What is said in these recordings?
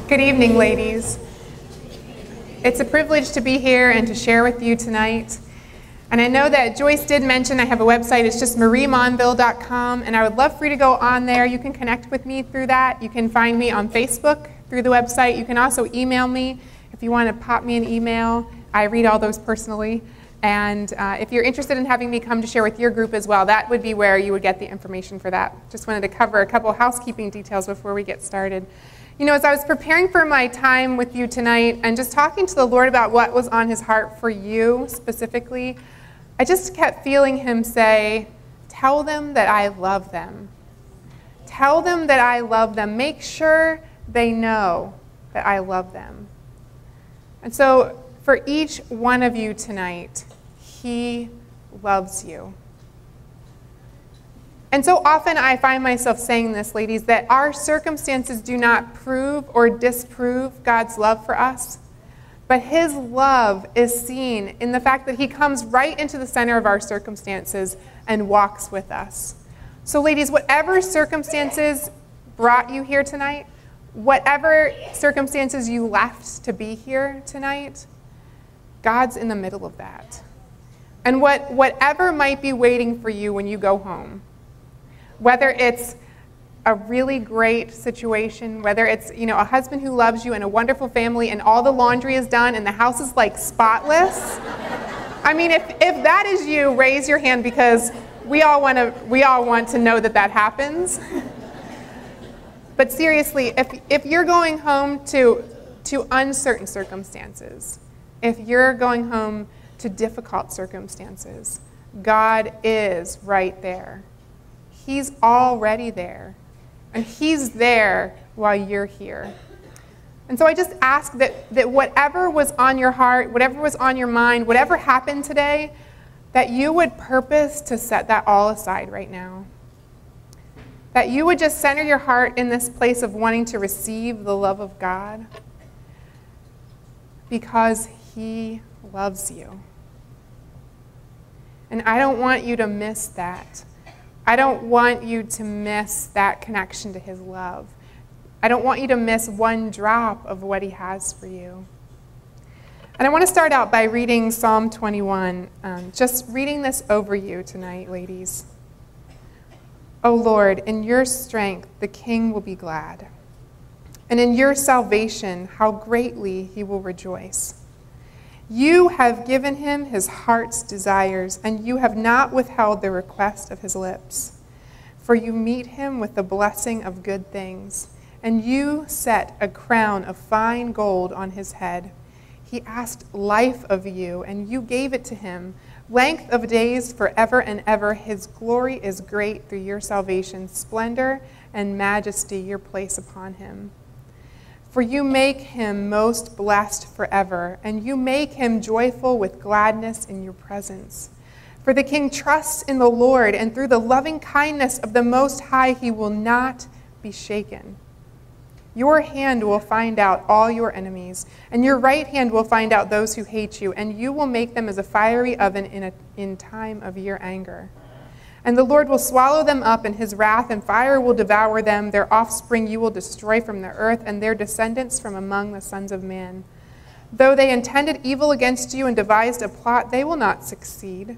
Good evening, ladies. It's a privilege to be here and to share with you tonight. And I know that Joyce did mention I have a website. It's just mariemonville.com, and I would love for you to go on there. You can connect with me through that. You can find me on Facebook through the website. You can also email me if you want to pop me an email. I read all those personally. And if you're interested in having me come to share with your group as well, that would be where you would get the information for that. Just wanted to cover a couple housekeeping details before we get started. You know, as I was preparing for my time with you tonight and just talking to the Lord about what was on his heart for you specifically, I just kept feeling him say, tell them that I love them. Tell them that I love them. Make sure they know that I love them. And so for each one of you tonight, he loves you. And so often I find myself saying this, ladies, that our circumstances do not prove or disprove God's love for us, but his love is seen in the fact that he comes right into the center of our circumstances and walks with us. So ladies, whatever circumstances brought you here tonight, whatever circumstances you left to be here tonight, God's in the middle of that. And whatever might be waiting for you when you go home, whether it's a really great situation, whether it's, you know, a husband who loves you and a wonderful family and all the laundry is done and the house is like spotless. I mean, if that is you, raise your hand, because we all want to know that that happens. But seriously, if you're going home to uncertain circumstances, if you're going home to difficult circumstances, God is right there. He's already there, and he's there while you're here. And so I just ask that whatever was on your heart, whatever was on your mind, whatever happened today, that you would purpose to set that all aside right now. That you would just center your heart in this place of wanting to receive the love of God, because he loves you. And I don't want you to miss that. I don't want you to miss that connection to his love. I don't want you to miss one drop of what he has for you. And I want to start out by reading Psalm 21, just reading this over you tonight, ladies. O Lord, in your strength the king will be glad, and in your salvation how greatly he will rejoice. You have given him his heart's desires, and you have not withheld the request of his lips. For you meet him with the blessing of good things, and you set a crown of fine gold on his head. He asked life of you, and you gave it to him, length of days forever and ever. His glory is great through your salvation, splendor and majesty your place upon him. For you make him most blessed forever, and you make him joyful with gladness in your presence. For the king trusts in the Lord, and through the loving kindness of the Most High he will not be shaken. Your hand will find out all your enemies, and your right hand will find out those who hate you, and you will make them as a fiery oven in time of your anger. And the Lord will swallow them up in his wrath, and fire will devour them. Their offspring you will destroy from the earth, and their descendants from among the sons of man. Though they intended evil against you and devised a plot, they will not succeed.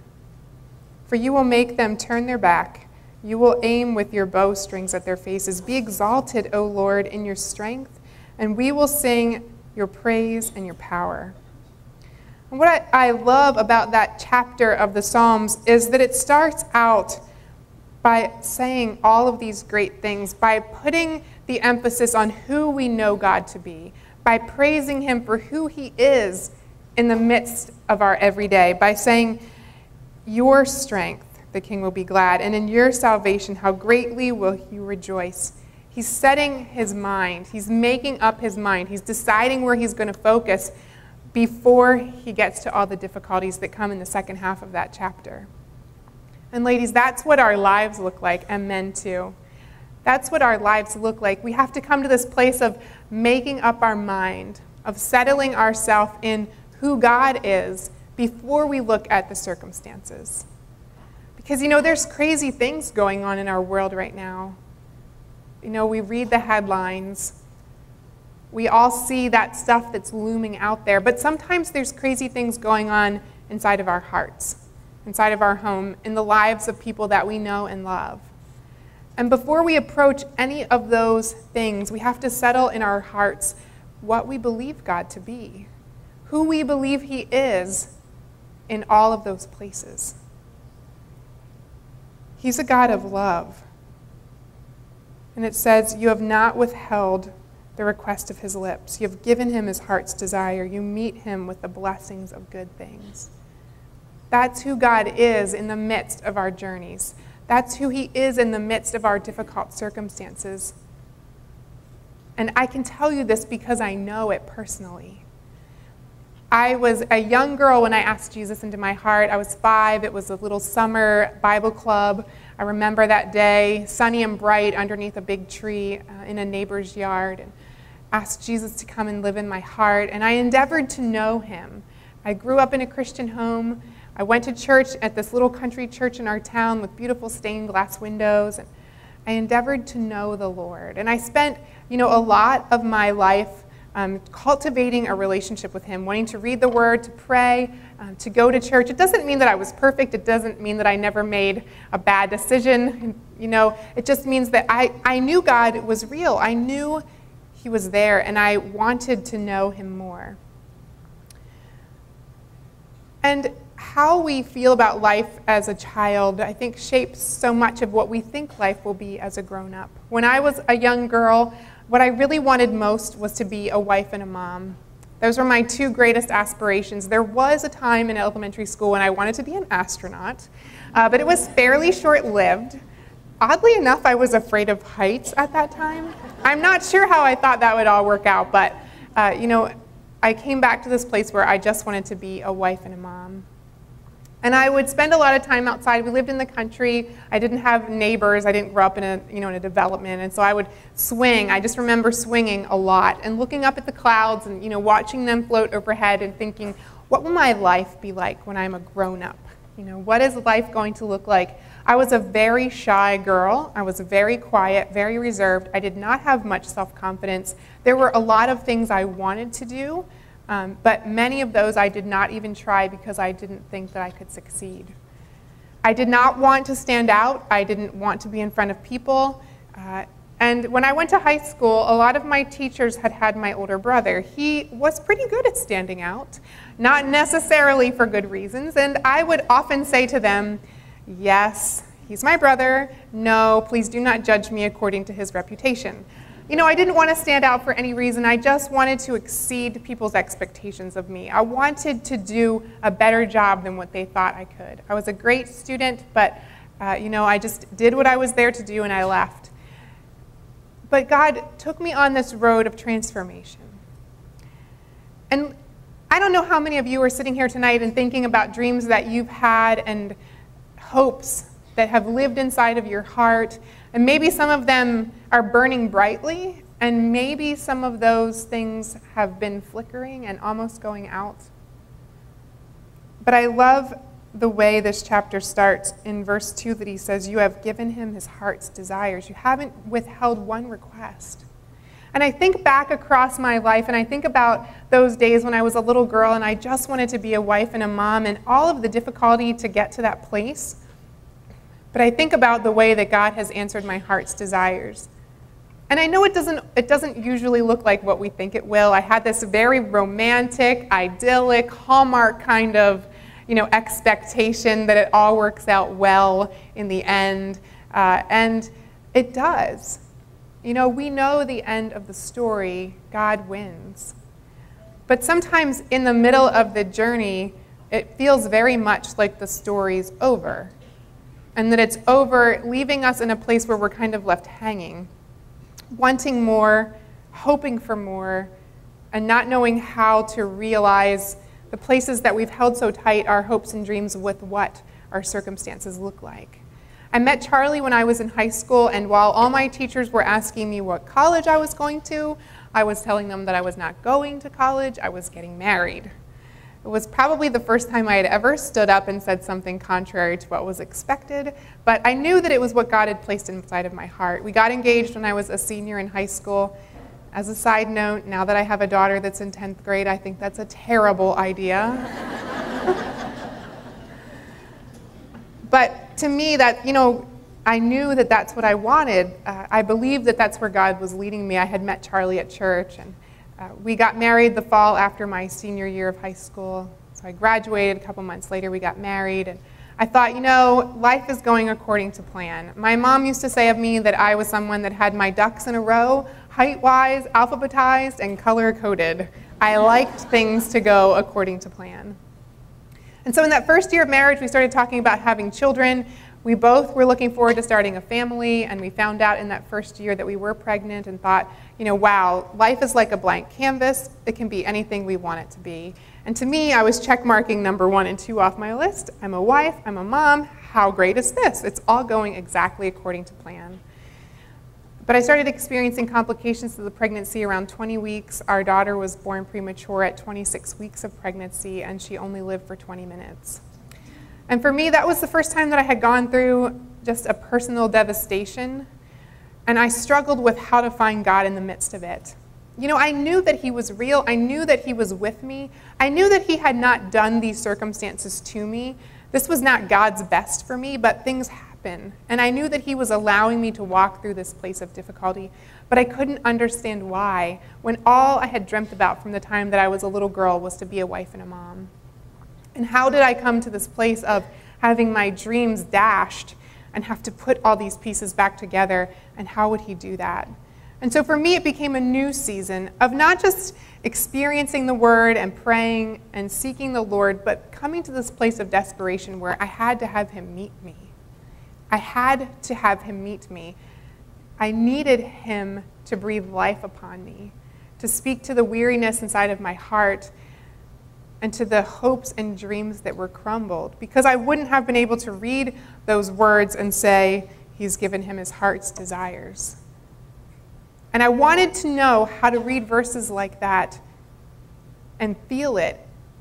For you will make them turn their back. You will aim with your bowstrings at their faces. Be exalted, O Lord, in your strength, and we will sing your praise and your power. And what I love about that chapter of the Psalms is that it starts out by saying all of these great things, by putting the emphasis on who we know God to be, by praising him for who he is in the midst of our everyday, by saying, your strength, the king will be glad, and in your salvation, how greatly will he rejoice. He's setting his mind. He's making up his mind. He's deciding where he's going to focus before he gets to all the difficulties that come in the second half of that chapter. And ladies, that's what our lives look like, and men too. That's what our lives look like. We have to come to this place of making up our mind, of settling ourselves in who God is before we look at the circumstances. Because, you know, there's crazy things going on in our world right now. You know, we read the headlines. We all see that stuff that's looming out there, but sometimes there's crazy things going on inside of our hearts, inside of our home, in the lives of people that we know and love. And before we approach any of those things, we have to settle in our hearts what we believe God to be, who we believe He is in all of those places. He's a God of love. And it says, you have not withheld the request of His lips. You have given Him His heart's desire. You meet Him with the blessings of good things. That's who God is in the midst of our journeys. That's who He is in the midst of our difficult circumstances. And I can tell you this because I know it personally. I was a young girl when I asked Jesus into my heart. I was 5. It was a little summer Bible club. I remember that day, sunny and bright, underneath a big tree in a neighbor's yard, and asked Jesus to come and live in my heart. And I endeavored to know Him. I grew up in a Christian home. I went to church at this little country church in our town with beautiful stained glass windows. And I endeavored to know the Lord. And I spent, a lot of my life cultivating a relationship with Him, wanting to read the Word, to pray, to go to church. It doesn't mean that I was perfect. It doesn't mean that I never made a bad decision. It just means that I knew God was real. I knew He was there, and I wanted to know Him more. And how we feel about life as a child, I think, shapes so much of what we think life will be as a grown-up. When I was a young girl, what I really wanted most was to be a wife and a mom. Those were my 2 greatest aspirations. There was a time in elementary school when I wanted to be an astronaut, but it was fairly short-lived. Oddly enough, I was afraid of heights at that time. I'm not sure how I thought that would all work out, but I came back to this place where I just wanted to be a wife and a mom. And I would spend a lot of time outside. We lived in the country. I didn't have neighbors. I didn't grow up in a development. And so I would swing. I just remember swinging a lot and looking up at the clouds and, watching them float overhead and thinking, what will my life be like when I'm a grown-up? What is life going to look like? I was a very shy girl. I was very quiet, very reserved. I did not have much self-confidence. There were a lot of things I wanted to do, but many of those I did not even try because I didn't think that I could succeed. I did not want to stand out. I didn't want to be in front of people. And when I went to high school, a lot of my teachers had my older brother. He was pretty good at standing out, not necessarily for good reasons. And I would often say to them, yes, he's my brother. No, please do not judge me according to his reputation. I didn't want to stand out for any reason. I just wanted to exceed people's expectations of me. I wanted to do a better job than what they thought I could. I was a great student, but I just did what I was there to do and I left. But God took me on this road of transformation. And I don't know how many of you are sitting here tonight and thinking about dreams that you've had and hopes that have lived inside of your heart. And maybe some of them are burning brightly, and maybe some of those things have been flickering and almost going out. But I love the way this chapter starts in verse 2 that he says, you have given him his heart's desires. You haven't withheld one request. And I think back across my life, and I think about those days when I was a little girl and I just wanted to be a wife and a mom and all of the difficulty to get to that place. But I think about the way that God has answered my heart's desires. And I know it doesn't usually look like what we think it will. I had this very romantic, idyllic, Hallmark kind of expectation that it all works out well in the end. And it does. We know the end of the story, God wins. But sometimes in the middle of the journey, it feels very much like the story's over. And that it's over, leaving us in a place where we're kind of left hanging, wanting more, hoping for more, and not knowing how to realize the places that we've held so tight, our hopes and dreams, with what our circumstances look like. I met Charlie when I was in high school, and while all my teachers were asking me what college I was going to, I was telling them that I was not going to college, I was getting married. It was probably the first time I had ever stood up and said something contrary to what was expected, but I knew that it was what God had placed inside of my heart. We got engaged when I was a senior in high school, As a side note, now that I have a daughter that's in 10th grade, I think that's a terrible idea. But to me, that, I knew that that's what I wanted. I believed that that's where God was leading me. I had met Charlie at church, and we got married the fall after my senior year of high school. So I graduated. A couple months later, we got married. And I thought, life is going according to plan. My mom used to say of me that I was someone that had my ducks in a row, height-wise, alphabetized, and color-coded. I liked things to go according to plan. And so in that first year of marriage, we started talking about having children. We both were looking forward to starting a family, and we found out in that first year that we were pregnant and thought, wow, life is like a blank canvas. It can be anything we want it to be. And to me, I was check-marking number 1 and 2 off my list. I'm a wife, I'm a mom, how great is this? It's all going exactly according to plan. But I started experiencing complications of the pregnancy around 20 weeks. Our daughter was born premature at 26 weeks of pregnancy, and she only lived for 20 minutes. And for me, that was the first time that I had gone through just a personal devastation, and I struggled with how to find God in the midst of it. I knew that he was real. I knew that he was with me. I knew that he had not done these circumstances to me. This was not God's best for me, but things happen. And I knew that he was allowing me to walk through this place of difficulty, but I couldn't understand why, when all I had dreamt about from the time that I was a little girl was to be a wife and a mom. And how did I come to this place of having my dreams dashed and have to put all these pieces back together, and how would he do that? And so for me, it became a new season of not just experiencing the word and praying and seeking the Lord, but coming to this place of desperation where I had to have him meet me. I had to have him meet me. I needed him to breathe life upon me, to speak to the weariness inside of my heart and to the hopes and dreams that were crumbled, because I wouldn't have been able to read those words and say, he's given him his heart's desires. And I wanted to know how to read verses like that and feel it,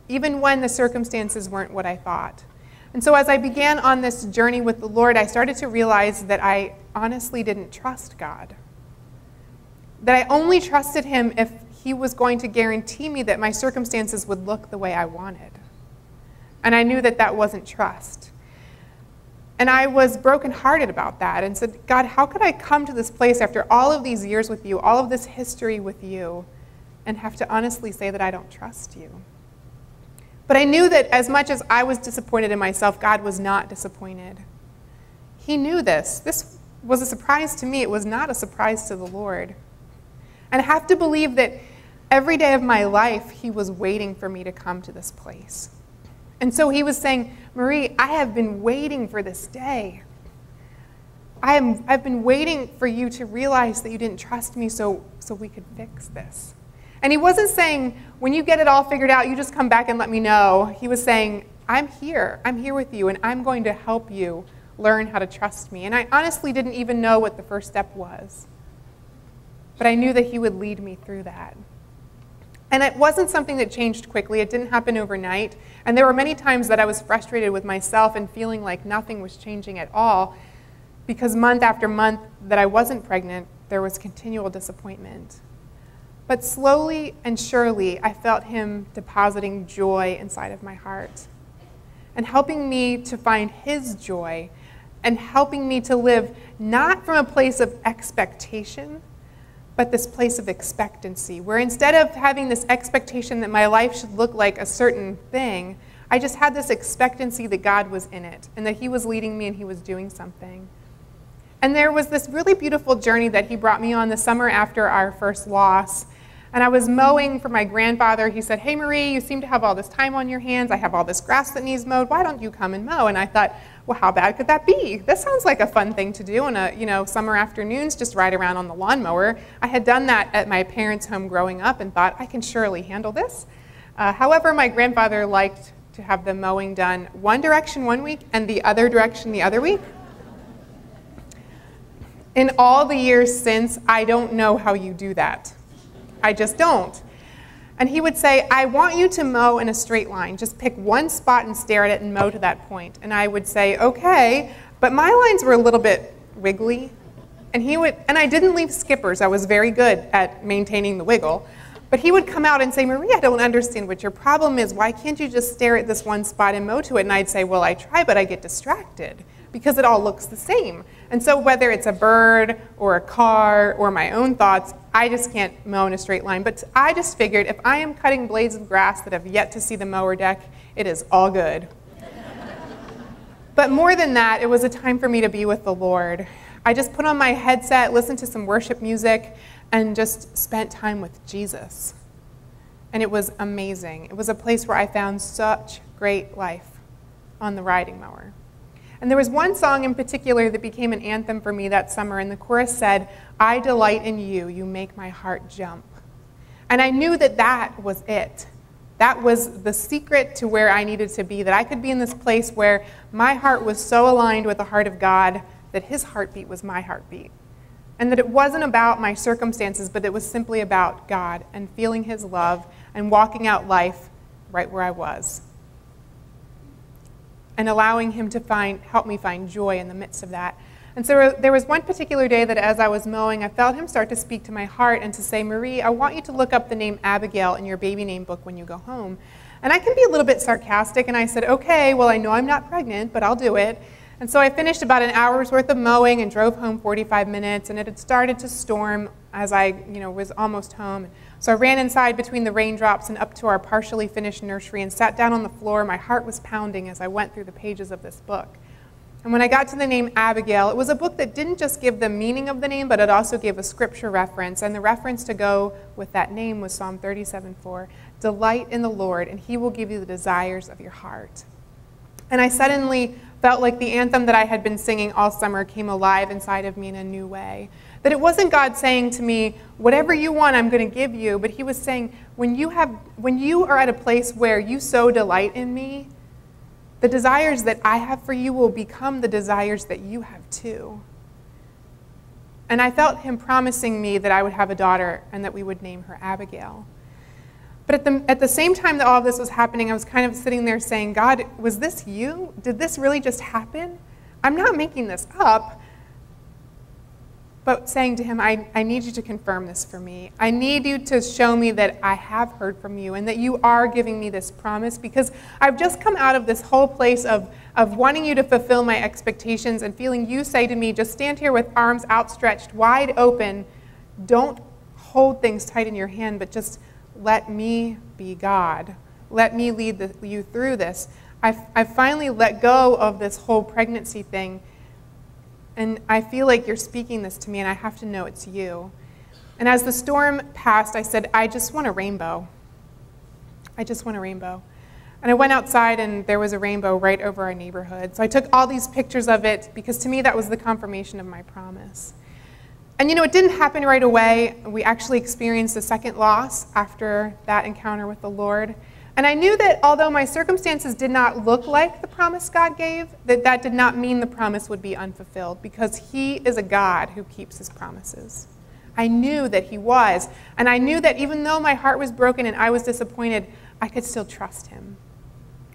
even when the circumstances weren't what I thought. And so as I began on this journey with the Lord, I started to realize that I honestly didn't trust God. That I only trusted him if he was going to guarantee me that my circumstances would look the way I wanted. And I knew that that wasn't trust. And I was brokenhearted about that and said, God, how could I come to this place after all of these years with you, all of this history with you, and have to honestly say that I don't trust you? But I knew that as much as I was disappointed in myself, God was not disappointed. He knew this. This was a surprise to me. It was not a surprise to the Lord. And I have to believe that every day of my life, he was waiting for me to come to this place. And so he was saying, Marie, I have been waiting for this day. I've been waiting for you to realize that you didn't trust me so we could fix this. And he wasn't saying, when you get it all figured out, you just come back and let me know. He was saying, I'm here with you, and I'm going to help you learn how to trust me. And I honestly didn't even know what the first step was. But I knew that he would lead me through that. And it wasn't something that changed quickly. It didn't happen overnight. And there were many times that I was frustrated with myself and feeling like nothing was changing at all, because month after month that I wasn't pregnant, there was continual disappointment. But slowly and surely, I felt him depositing joy inside of my heart and helping me to find his joy and helping me to live not from a place of expectation, but this place of expectancy, where instead of having this expectation that my life should look like a certain thing, I just had this expectancy that God was in it and that he was leading me and he was doing something. And there was this really beautiful journey that he brought me on the summer after our first loss. And I was mowing for my grandfather. He said, hey, Marie, you seem to have all this time on your hands. I have all this grass that needs mowed. Why don't you come and mow? And I thought, well, how bad could that be? This sounds like a fun thing to do on summer afternoons, just ride around on the lawnmower. I had done that at my parents' home growing up and thought, I can surely handle this. However, my grandfather liked to have the mowing done one direction one week and the other direction the other week. In all the years since, I don't know how you do that. I just don't. And he would say, I want you to mow in a straight line. Just pick one spot and stare at it and mow to that point. And I would say, okay, but my lines were a little bit wiggly. and I didn't leave skippers. I was very good at maintaining the wiggle. But he would come out and say, Marie, I don't understand what your problem is. Why can't you just stare at this one spot and mow to it? And I'd say, well, I try, but I get distracted because it all looks the same. And so whether it's a bird or a car or my own thoughts, I just can't mow in a straight line. But I just figured if I am cutting blades of grass that have yet to see the mower deck, it is all good. But more than that, it was a time for me to be with the Lord. I just put on my headset, listened to some worship music, and just spent time with Jesus. And it was amazing. It was a place where I found such great life on the riding mower. And there was one song in particular that became an anthem for me that summer, and the chorus said, I delight in you, you make my heart jump. And I knew that that was it. That was the secret to where I needed to be, that I could be in this place where my heart was so aligned with the heart of God that his heartbeat was my heartbeat. And that it wasn't about my circumstances, but it was simply about God and feeling his love and walking out life right where I was. And allowing him to help me find joy in the midst of that. And so there was one particular day that as I was mowing, I felt him start to speak to my heart and to say, Marie, I want you to look up the name Abigail in your baby name book when you go home. And I can be a little bit sarcastic, and I said, okay, well, I know I'm not pregnant, but I'll do it. And so I finished about an hour's worth of mowing and drove home 45 minutes, and it had started to storm as I was almost home. So I ran inside between the raindrops and up to our partially finished nursery and sat down on the floor. My heart was pounding as I went through the pages of this book. And when I got to the name Abigail, it was a book that didn't just give the meaning of the name, but it also gave a scripture reference. And the reference to go with that name was Psalm 37:4. Delight in the Lord, and he will give you the desires of your heart. And I suddenly felt like the anthem that I had been singing all summer came alive inside of me in a new way. That it wasn't God saying to me, whatever you want, I'm going to give you. But he was saying, when you are at a place where you so delight in me, the desires that I have for you will become the desires that you have too. And I felt him promising me that I would have a daughter and that we would name her Abigail. But at the same time that all of this was happening, I was kind of sitting there saying, God, was this you? Did this really just happen? I'm not making this up. But saying to him, I need you to confirm this for me. I need you to show me that I have heard from you and that you are giving me this promise, because I've just come out of this whole place of wanting you to fulfill my expectations and feeling you say to me, just stand here with arms outstretched, wide open. Don't hold things tight in your hand, but just let me be God. Let me lead you through this. I finally let go of this whole pregnancy thing, and I feel like you're speaking this to me, and I have to know it's you. And as the storm passed, I said, I just want a rainbow. I just want a rainbow. And I went outside, and there was a rainbow right over our neighborhood. So I took all these pictures of it, because to me that was the confirmation of my promise. And it didn't happen right away. We actually experienced a second loss after that encounter with the Lord. And I knew that although my circumstances did not look like the promise God gave, that did not mean the promise would be unfulfilled, because he is a God who keeps his promises. I knew that he was. And I knew that even though my heart was broken and I was disappointed, I could still trust him.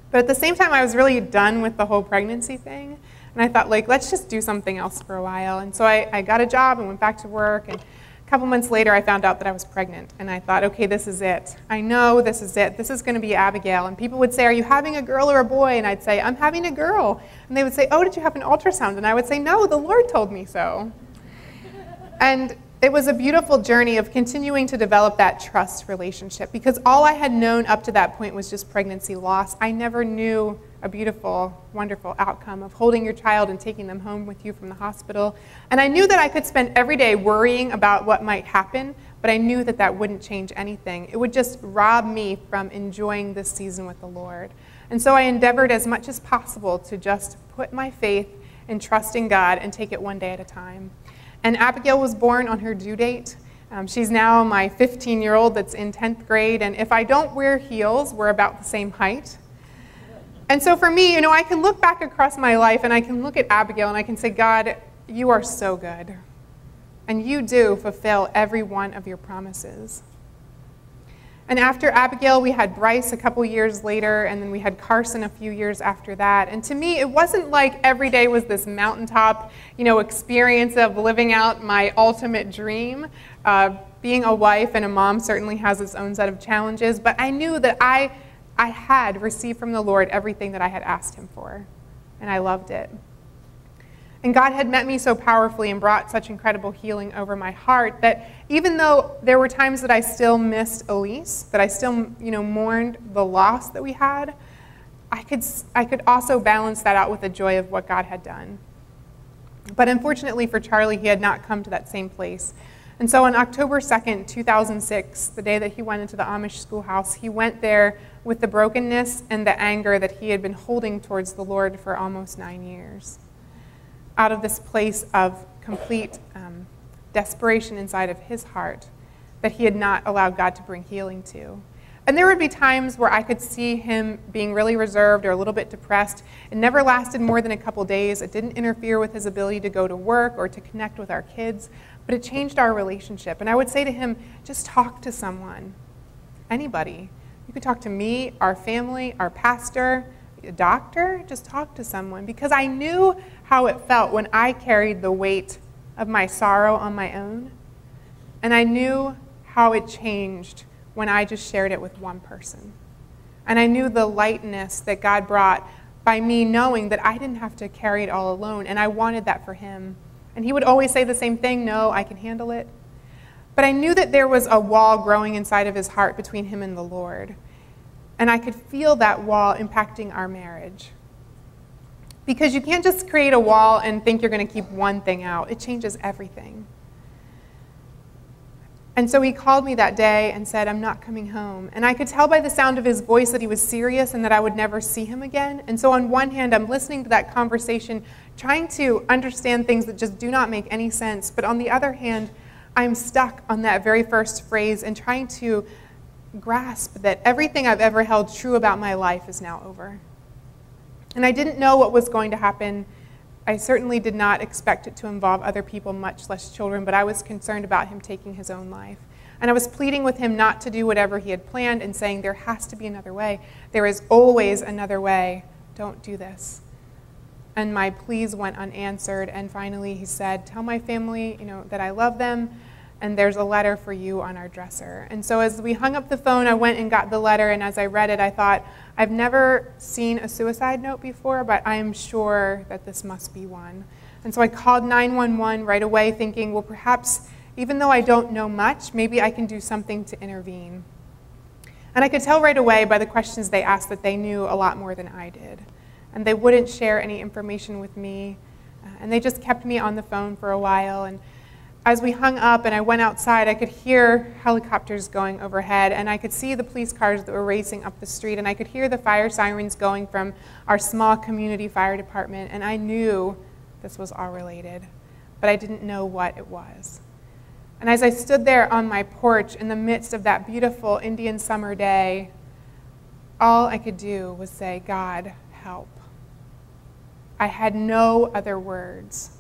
But at the same time, I was really done with the whole pregnancy thing. And I thought, let's just do something else for a while. And so I got a job and went back to work. And a couple months later, I found out that I was pregnant. And I thought, okay, this is it. I know this is it. This is going to be Abigail. And people would say, are you having a girl or a boy? And I'd say, I'm having a girl. And they would say, oh, did you have an ultrasound? And I would say, no, the Lord told me so. And it was a beautiful journey of continuing to develop that trust relationship, because all I had known up to that point was just pregnancy loss. I never knew a beautiful, wonderful outcome of holding your child and taking them home with you from the hospital. And I knew that I could spend every day worrying about what might happen, but I knew that that wouldn't change anything. It would just rob me from enjoying this season with the Lord. And so I endeavored as much as possible to just put my faith and trust in God and take it one day at a time. And Abigail was born on her due date. She's now my 15-year-old that's in 10th grade, and if I don't wear heels, we're about the same height. And so for me, I can look back across my life and I can look at Abigail and I can say, God, you are so good. And you do fulfill every one of your promises. And after Abigail, we had Bryce a couple years later, and then we had Carson a few years after that. And to me, it wasn't like every day was this mountaintop, experience of living out my ultimate dream. Being a wife and a mom certainly has its own set of challenges, but I knew that I had received from the Lord everything that I had asked him for, and I loved it. And God had met me so powerfully and brought such incredible healing over my heart that even though there were times that I still missed Elise, that I still, mourned the loss that we had, I could also balance that out with the joy of what God had done. But unfortunately for Charlie, he had not come to that same place. And so on October 2nd, 2006, the day that he went into the Amish schoolhouse, he went there with the brokenness and the anger that he had been holding towards the Lord for almost 9 years. Out of this place of complete desperation inside of his heart that he had not allowed God to bring healing to. And there would be times where I could see him being really reserved or a little bit depressed. It never lasted more than a couple days. It didn't interfere with his ability to go to work or to connect with our kids, but it changed our relationship. And I would say to him, just talk to someone, anybody. You could talk to me, our family, our pastor, a doctor, just talk to someone, because I knew how it felt when I carried the weight of my sorrow on my own, and I knew how it changed when I just shared it with one person. And I knew the lightness that God brought by me knowing that I didn't have to carry it all alone, and I wanted that for him. And he would always say the same thing, no, I can handle it. But I knew that there was a wall growing inside of his heart between him and the Lord. And I could feel that wall impacting our marriage. Because you can't just create a wall and think you're going to keep one thing out. It changes everything. And so he called me that day and said, I'm not coming home. And I could tell by the sound of his voice that he was serious and that I would never see him again. And so on one hand, I'm listening to that conversation, trying to understand things that just do not make any sense. But on the other hand, I'm stuck on that very first phrase and trying to grasp that everything I've ever held true about my life is now over. And I didn't know what was going to happen. I certainly did not expect it to involve other people, much less children, but I was concerned about him taking his own life. And I was pleading with him not to do whatever he had planned and saying, there has to be another way. There is always another way. Don't do this. And my pleas went unanswered, and finally he said, tell my family, that I love them, and there's a letter for you on our dresser. And so as we hung up the phone, I went and got the letter, and as I read it, I thought, I've never seen a suicide note before, but I am sure that this must be one. And so I called 911 right away, thinking, well, perhaps, even though I don't know much, maybe I can do something to intervene. And I could tell right away by the questions they asked that they knew a lot more than I did. And they wouldn't share any information with me, and they just kept me on the phone for a while. And as we hung up and I went outside, I could hear helicopters going overhead, and I could see the police cars that were racing up the street, and I could hear the fire sirens going from our small community fire department, and I knew this was all related, but I didn't know what it was. And as I stood there on my porch in the midst of that beautiful Indian summer day, all I could do was say, God, help. I had no other words.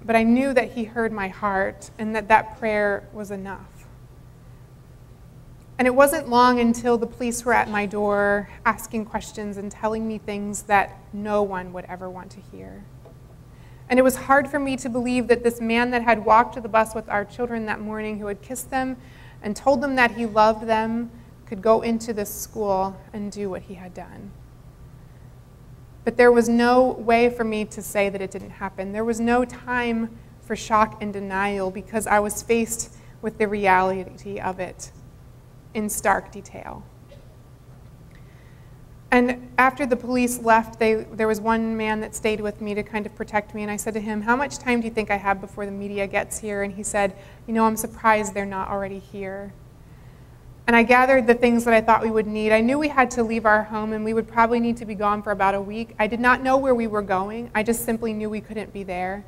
But I knew that he heard my heart and that that prayer was enough. And it wasn't long until the police were at my door asking questions and telling me things that no one would ever want to hear. And it was hard for me to believe that this man that had walked to the bus with our children that morning, who had kissed them and told them that he loved them, could go into this school and do what he had done. But there was no way for me to say that it didn't happen. There was no time for shock and denial because I was faced with the reality of it in stark detail. And after the police left, there was one man that stayed with me to kind of protect me, and I said to him, how much time do you think I have before the media gets here? And he said, I'm surprised they're not already here. And I gathered the things that I thought we would need. I knew we had to leave our home and we would probably need to be gone for about a week. I did not know where we were going. I just simply knew we couldn't be there.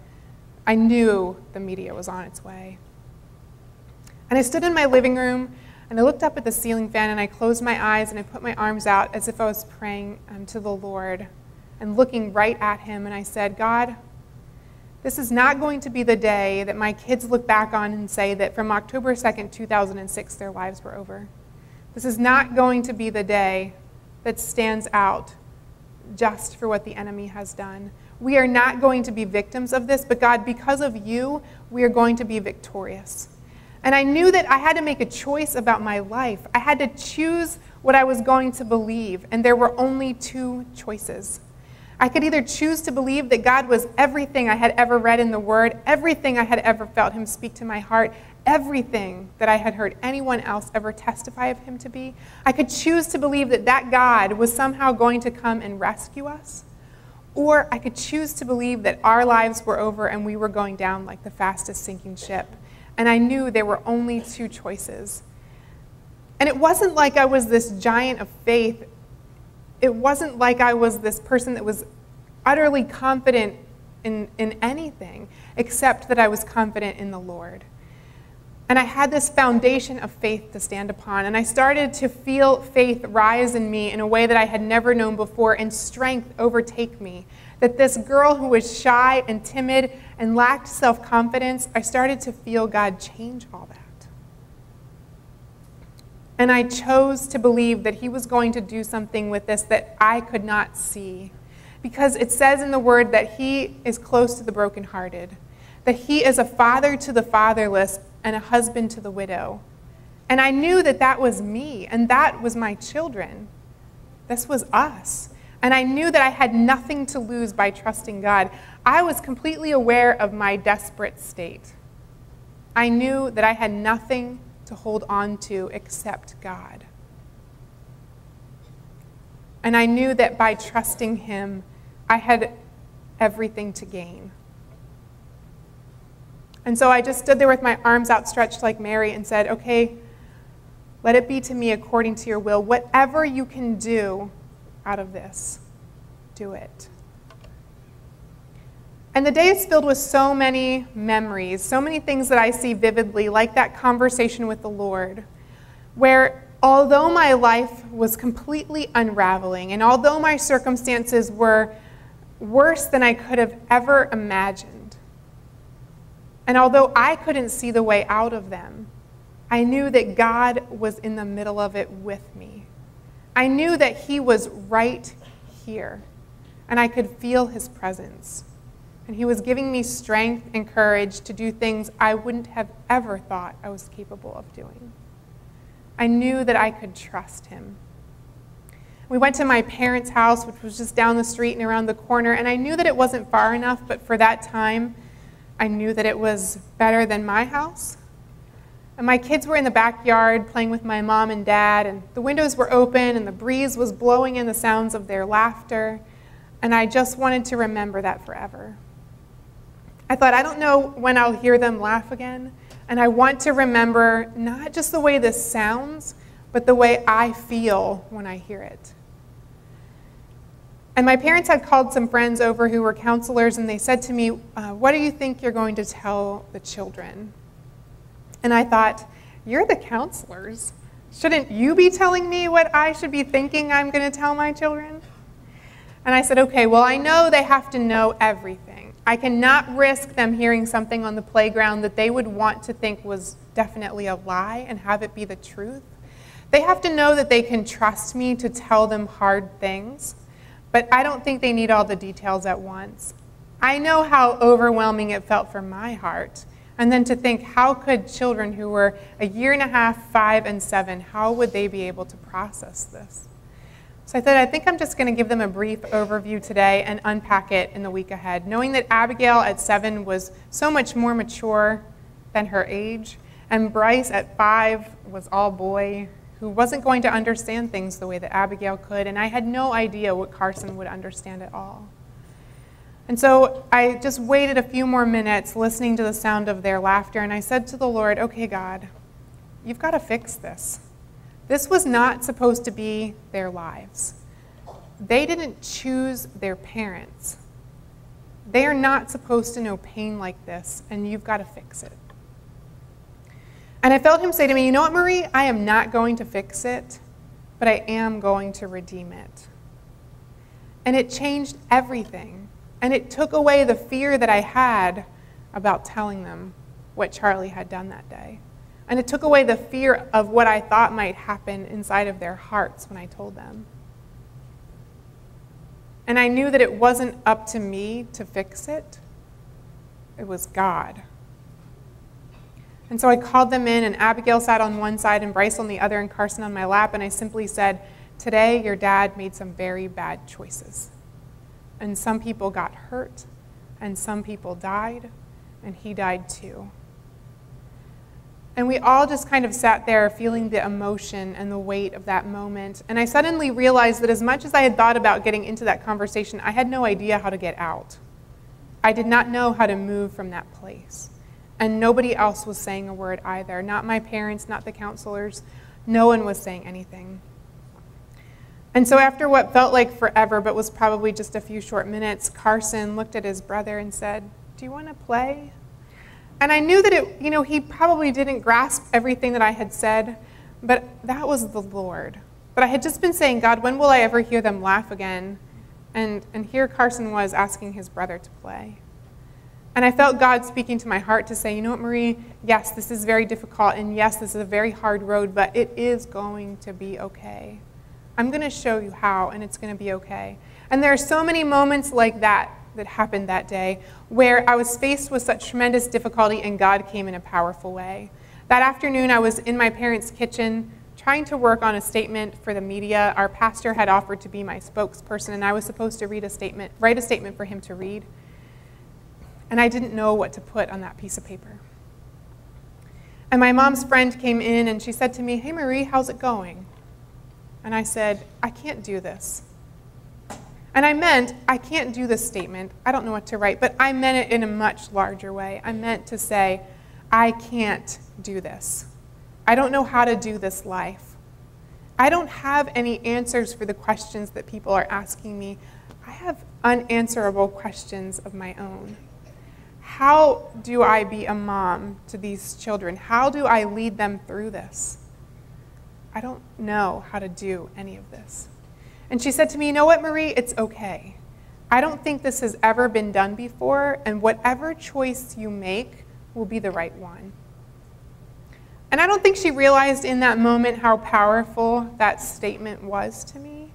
I knew the media was on its way. And I stood in my living room and I looked up at the ceiling fan and I closed my eyes and I put my arms out as if I was praying to the Lord and looking right at him. And I said, God, This is not going to be the day that my kids look back on and say that from October 2nd, 2006, their lives were over. This is not going to be the day that stands out just for what the enemy has done. We are not going to be victims of this, but God, because of you, we are going to be victorious. And I knew that I had to make a choice about my life. I had to choose what I was going to believe, and there were only two choices. I could either choose to believe that God was everything I had ever read in the Word, everything I had ever felt him speak to my heart, everything that I had heard anyone else ever testify of him to be. I could choose to believe that that God was somehow going to come and rescue us, or I could choose to believe that our lives were over and we were going down like the fastest sinking ship. And I knew there were only two choices. And it wasn't like I was this giant of faith. It wasn't like I was this person that was utterly confident in anything, except that I was confident in the Lord. And I had this foundation of faith to stand upon, and I started to feel faith rise in me in a way that I had never known before, and strength overtake me. That this girl who was shy and timid and lacked self-confidence, I started to feel God change all that. And I chose to believe that he was going to do something with this that I could not see. Because it says in the Word that he is close to the brokenhearted, that he is a father to the fatherless and a husband to the widow. And I knew that that was me, and that was my children. This was us. And I knew that I had nothing to lose by trusting God. I was completely aware of my desperate state. I knew that I had nothing to hold on to except God. And I knew that by trusting him, I had everything to gain. And so I just stood there with my arms outstretched like Mary and said, okay, let it be to me according to your will. Whatever you can do out of this, do it. And the day is filled with so many memories, so many things that I see vividly, like that conversation with the Lord, where although my life was completely unraveling, and although my circumstances were worse than I could have ever imagined, and although I couldn't see the way out of them, I knew that God was in the middle of it with me. I knew that he was right here, and I could feel his presence. And he was giving me strength and courage to do things I wouldn't have ever thought I was capable of doing. I knew that I could trust him. We went to my parents' house, which was just down the street and around the corner, and I knew that it wasn't far enough, but for that time, I knew that it was better than my house. And my kids were in the backyard playing with my mom and dad, and the windows were open, and the breeze was blowing in the sounds of their laughter, and I just wanted to remember that forever. I thought, I don't know when I'll hear them laugh again, and I want to remember not just the way this sounds, but the way I feel when I hear it. And my parents had called some friends over who were counselors, and they said to me, what do you think you're going to tell the children? And I thought, you're the counselors. Shouldn't you be telling me what I should be thinking I'm going to tell my children? And I said, okay, well, I know they have to know everything. I cannot risk them hearing something on the playground that they would want to think was definitely a lie and have it be the truth. They have to know that they can trust me to tell them hard things, but I don't think they need all the details at once. I know how overwhelming it felt for my heart. And then to think, how could children who were a year and a half, 5 and 7, how would they be able to process this? So I thought, I think I'm just going to give them a brief overview today and unpack it in the week ahead, knowing that Abigail at 7 was so much more mature than her age, and Bryce at 5 was all boy, who wasn't going to understand things the way that Abigail could, and I had no idea what Carson would understand at all. And so I just waited a few more minutes listening to the sound of their laughter, and I said to the Lord, okay, God, you've got to fix this. This was not supposed to be their lives. They didn't choose their parents. They are not supposed to know pain like this, and you've got to fix it. And I felt him say to me, you know what, Marie? I am not going to fix it, but I am going to redeem it. And it changed everything. And it took away the fear that I had about telling them what Charlie had done that day. And it took away the fear of what I thought might happen inside of their hearts when I told them. And I knew that it wasn't up to me to fix it. It was God. And so I called them in, and Abigail sat on one side and Bryce on the other and Carson on my lap, and I simply said, "Today your dad made some very bad choices. And some people got hurt, and some people died, and he died too." And we all just kind of sat there feeling the emotion and the weight of that moment. And I suddenly realized that as much as I had thought about getting into that conversation, I had no idea how to get out. I did not know how to move from that place. And nobody else was saying a word either. Not my parents, not the counselors. No one was saying anything. And so after what felt like forever, but was probably just a few short minutes, Carson looked at his brother and said, "Do you want to play?" And I knew that he probably didn't grasp everything that I had said, but that was the Lord. But I had just been saying, "God, when will I ever hear them laugh again?" And here Carson was asking his brother to play. And I felt God speaking to my heart to say, "You know what, Marie? Yes, this is very difficult, and yes, this is a very hard road, but it is going to be okay. I'm going to show you how, and it's going to be okay." And there are so many moments like that happened that day where I was faced with such tremendous difficulty, and God came in a powerful way. That afternoon, I was in my parents' kitchen trying to work on a statement for the media. Our pastor had offered to be my spokesperson, and I was supposed to write a statement for him to read. And I didn't know what to put on that piece of paper. And my mom's friend came in, and she said to me, "Hey, Marie, how's it going?" And I said, "I can't do this." And I meant, I can't do this statement. I don't know what to write, but I meant it in a much larger way. I meant to say, I can't do this. I don't know how to do this life. I don't have any answers for the questions that people are asking me. I have unanswerable questions of my own. How do I be a mom to these children? How do I lead them through this? I don't know how to do any of this. And she said to me, "You know what, Marie? It's okay. I don't think this has ever been done before, and whatever choice you make will be the right one." And I don't think she realized in that moment how powerful that statement was to me.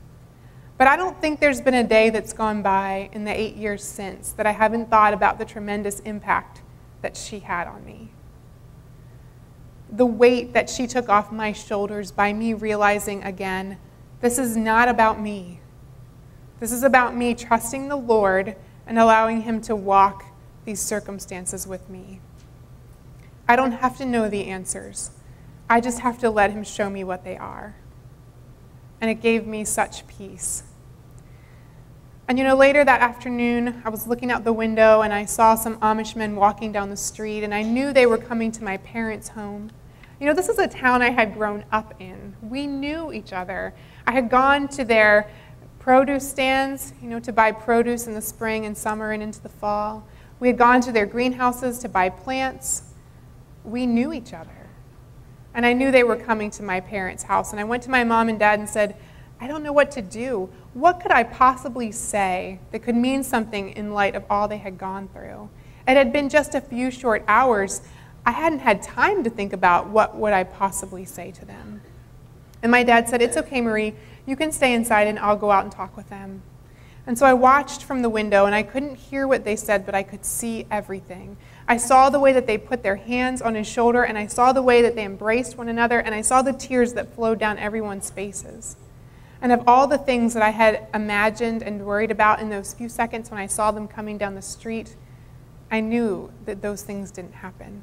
But I don't think there's been a day that's gone by in the 8 years since that I haven't thought about the tremendous impact that she had on me. The weight that she took off my shoulders by me realizing again, this is not about me. This is about me trusting the Lord and allowing him to walk these circumstances with me. I don't have to know the answers. I just have to let him show me what they are. And it gave me such peace. And later that afternoon, I was looking out the window and I saw some Amish men walking down the street, and I knew they were coming to my parents' home. This is a town I had grown up in. We knew each other. I had gone to their produce stands, to buy produce in the spring and summer and into the fall. We had gone to their greenhouses to buy plants. We knew each other. And I knew they were coming to my parents' house. And I went to my mom and dad and said, "I don't know what to do. What could I possibly say that could mean something in light of all they had gone through?" It had been just a few short hours. I hadn't had time to think about what would I possibly say to them. And my dad said, "It's okay, Marie. You can stay inside and I'll go out and talk with them." And so I watched from the window, and I couldn't hear what they said, but I could see everything. I saw the way that they put their hands on his shoulder, and I saw the way that they embraced one another, and I saw the tears that flowed down everyone's faces. And of all the things that I had imagined and worried about in those few seconds when I saw them coming down the street, I knew that those things didn't happen.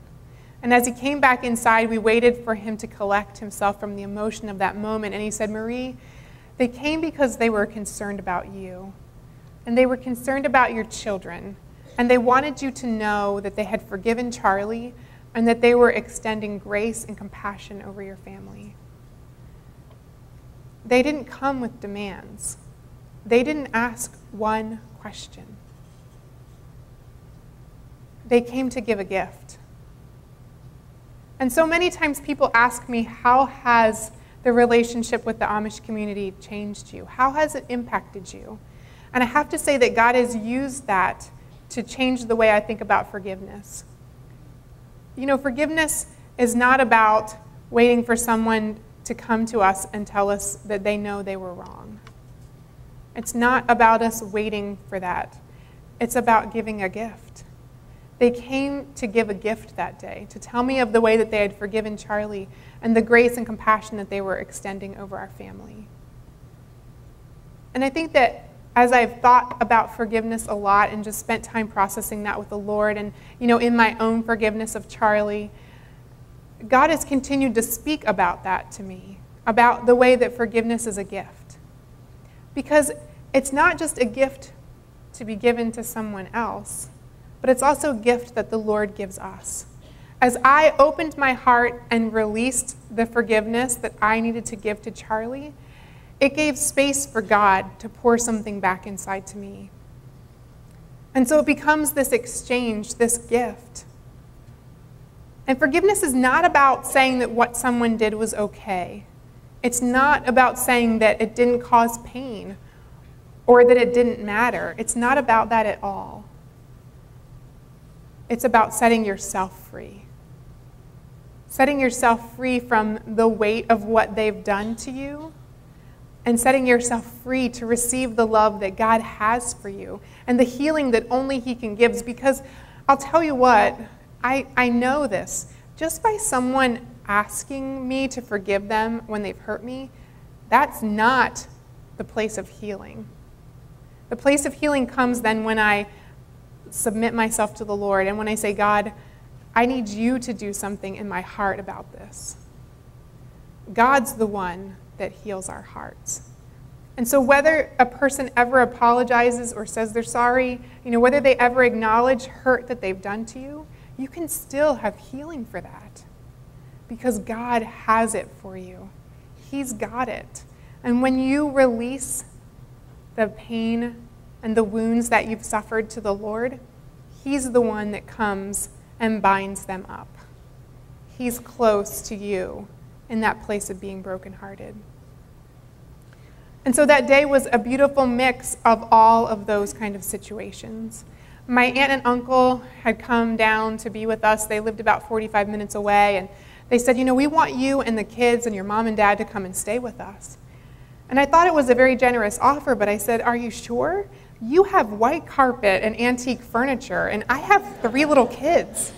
And as he came back inside, we waited for him to collect himself from the emotion of that moment. And he said, "Marie, they came because they were concerned about you. And they were concerned about your children. And they wanted you to know that they had forgiven Charlie and that they were extending grace and compassion over your family. They didn't come with demands. They didn't ask one question. They came to give a gift." And so many times people ask me, how has the relationship with the Amish community changed you? How has it impacted you? And I have to say that God has used that to change the way I think about forgiveness. You know, forgiveness is not about waiting for someone to come to us and tell us that they know they were wrong. It's not about us waiting for that. It's about giving a gift. They came to give a gift that day, to tell me of the way that they had forgiven Charlie and the grace and compassion that they were extending over our family. And I think that as I've thought about forgiveness a lot and just spent time processing that with the Lord and, you know, in my own forgiveness of Charlie, God has continued to speak about that to me, about the way that forgiveness is a gift. Because it's not just a gift to be given to someone else, but it's also a gift that the Lord gives us. As I opened my heart and released the forgiveness that I needed to give to Charlie, it gave space for God to pour something back inside to me. And so it becomes this exchange, this gift. And forgiveness is not about saying that what someone did was okay. It's not about saying that it didn't cause pain or that it didn't matter. It's not about that at all. It's about setting yourself free. Setting yourself free from the weight of what they've done to you, and setting yourself free to receive the love that God has for you and the healing that only He can give. Because I'll tell you what, I know this. Just by someone asking me to forgive them when they've hurt me, that's not the place of healing. The place of healing comes then when I submit myself to the Lord and when I say, God, I need you to do something in my heart about this. God's the one that heals our hearts. And so whether a person ever apologizes or says they're sorry, you know, whether they ever acknowledge hurt that they've done to you, you can still have healing for that because God has it for you. He's got it. And when you release the pain and the wounds that you've suffered to the Lord, He's the one that comes and binds them up. He's close to you in that place of being brokenhearted. And so that day was a beautiful mix of all of those kind of situations. My aunt and uncle had come down to be with us. They lived about 45 minutes away, and they said, you know, we want you and the kids and your mom and dad to come and stay with us. And I thought it was a very generous offer, but I said, are you sure? You have white carpet and antique furniture, and I have 3 little kids.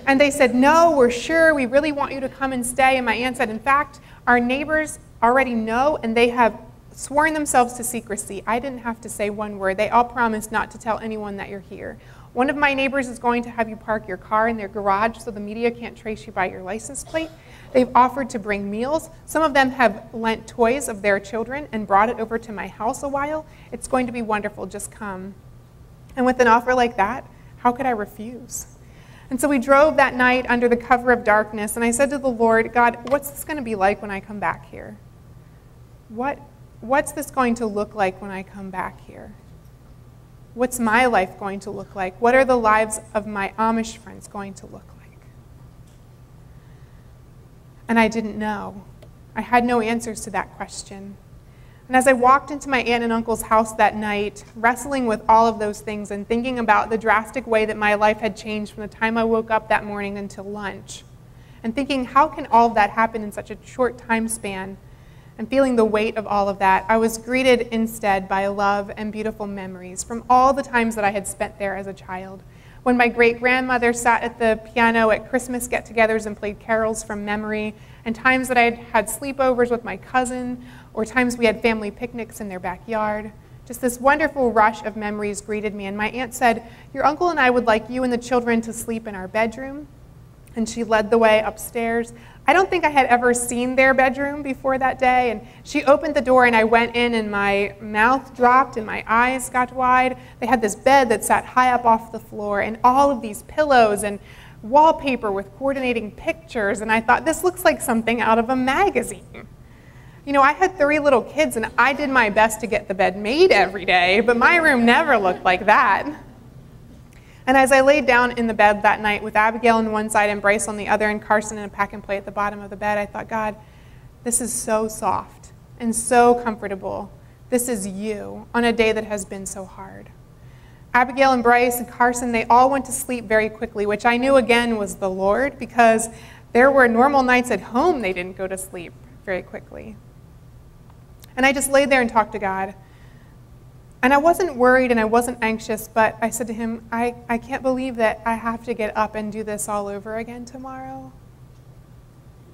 And they said, no, we're sure. We really want you to come and stay. And my aunt said, in fact, our neighbors already know, and they have sworn themselves to secrecy. I didn't have to say one word. They all promised not to tell anyone that you're here. One of my neighbors is going to have you park your car in their garage so the media can't trace you by your license plate. They've offered to bring meals. Some of them have lent toys of their children and brought it over to my house a while. It's going to be wonderful. Just come. And with an offer like that, how could I refuse? And so we drove that night under the cover of darkness, and I said to the Lord, God, what's this going to be like when I come back here? What's this going to look like when I come back here? What's my life going to look like? What are the lives of my Amish friends going to look like? And I didn't know. I had no answers to that question. And as I walked into my aunt and uncle's house that night, wrestling with all of those things and thinking about the drastic way that my life had changed from the time I woke up that morning until lunch, and thinking, how can all of that happen in such a short time span? And feeling the weight of all of that, I was greeted instead by love and beautiful memories from all the times that I had spent there as a child. When my great-grandmother sat at the piano at Christmas get-togethers and played carols from memory, and times that I had sleepovers with my cousin, or times we had family picnics in their backyard. Just this wonderful rush of memories greeted me, and my aunt said, your uncle and I would like you and the children to sleep in our bedroom. And she led the way upstairs. I don't think I had ever seen their bedroom before that day, and she opened the door and I went in and my mouth dropped and my eyes got wide. They had this bed that sat high up off the floor and all of these pillows and wallpaper with coordinating pictures, and I thought, this looks like something out of a magazine. You know, I had 3 little kids and I did my best to get the bed made every day, but my room never looked like that. And as I laid down in the bed that night with Abigail on one side and Bryce on the other and Carson in a pack and play at the bottom of the bed, I thought, God, this is so soft and so comfortable This is you on a day that has been so hard. Abigail and Bryce and Carson, they all went to sleep very quickly, which I knew again was the Lord, because there were normal nights at home they didn't go to sleep very quickly. And I just laid there and talked to God. And I wasn't worried and I wasn't anxious, but I said to him, I can't believe that I have to get up and do this all over again tomorrow.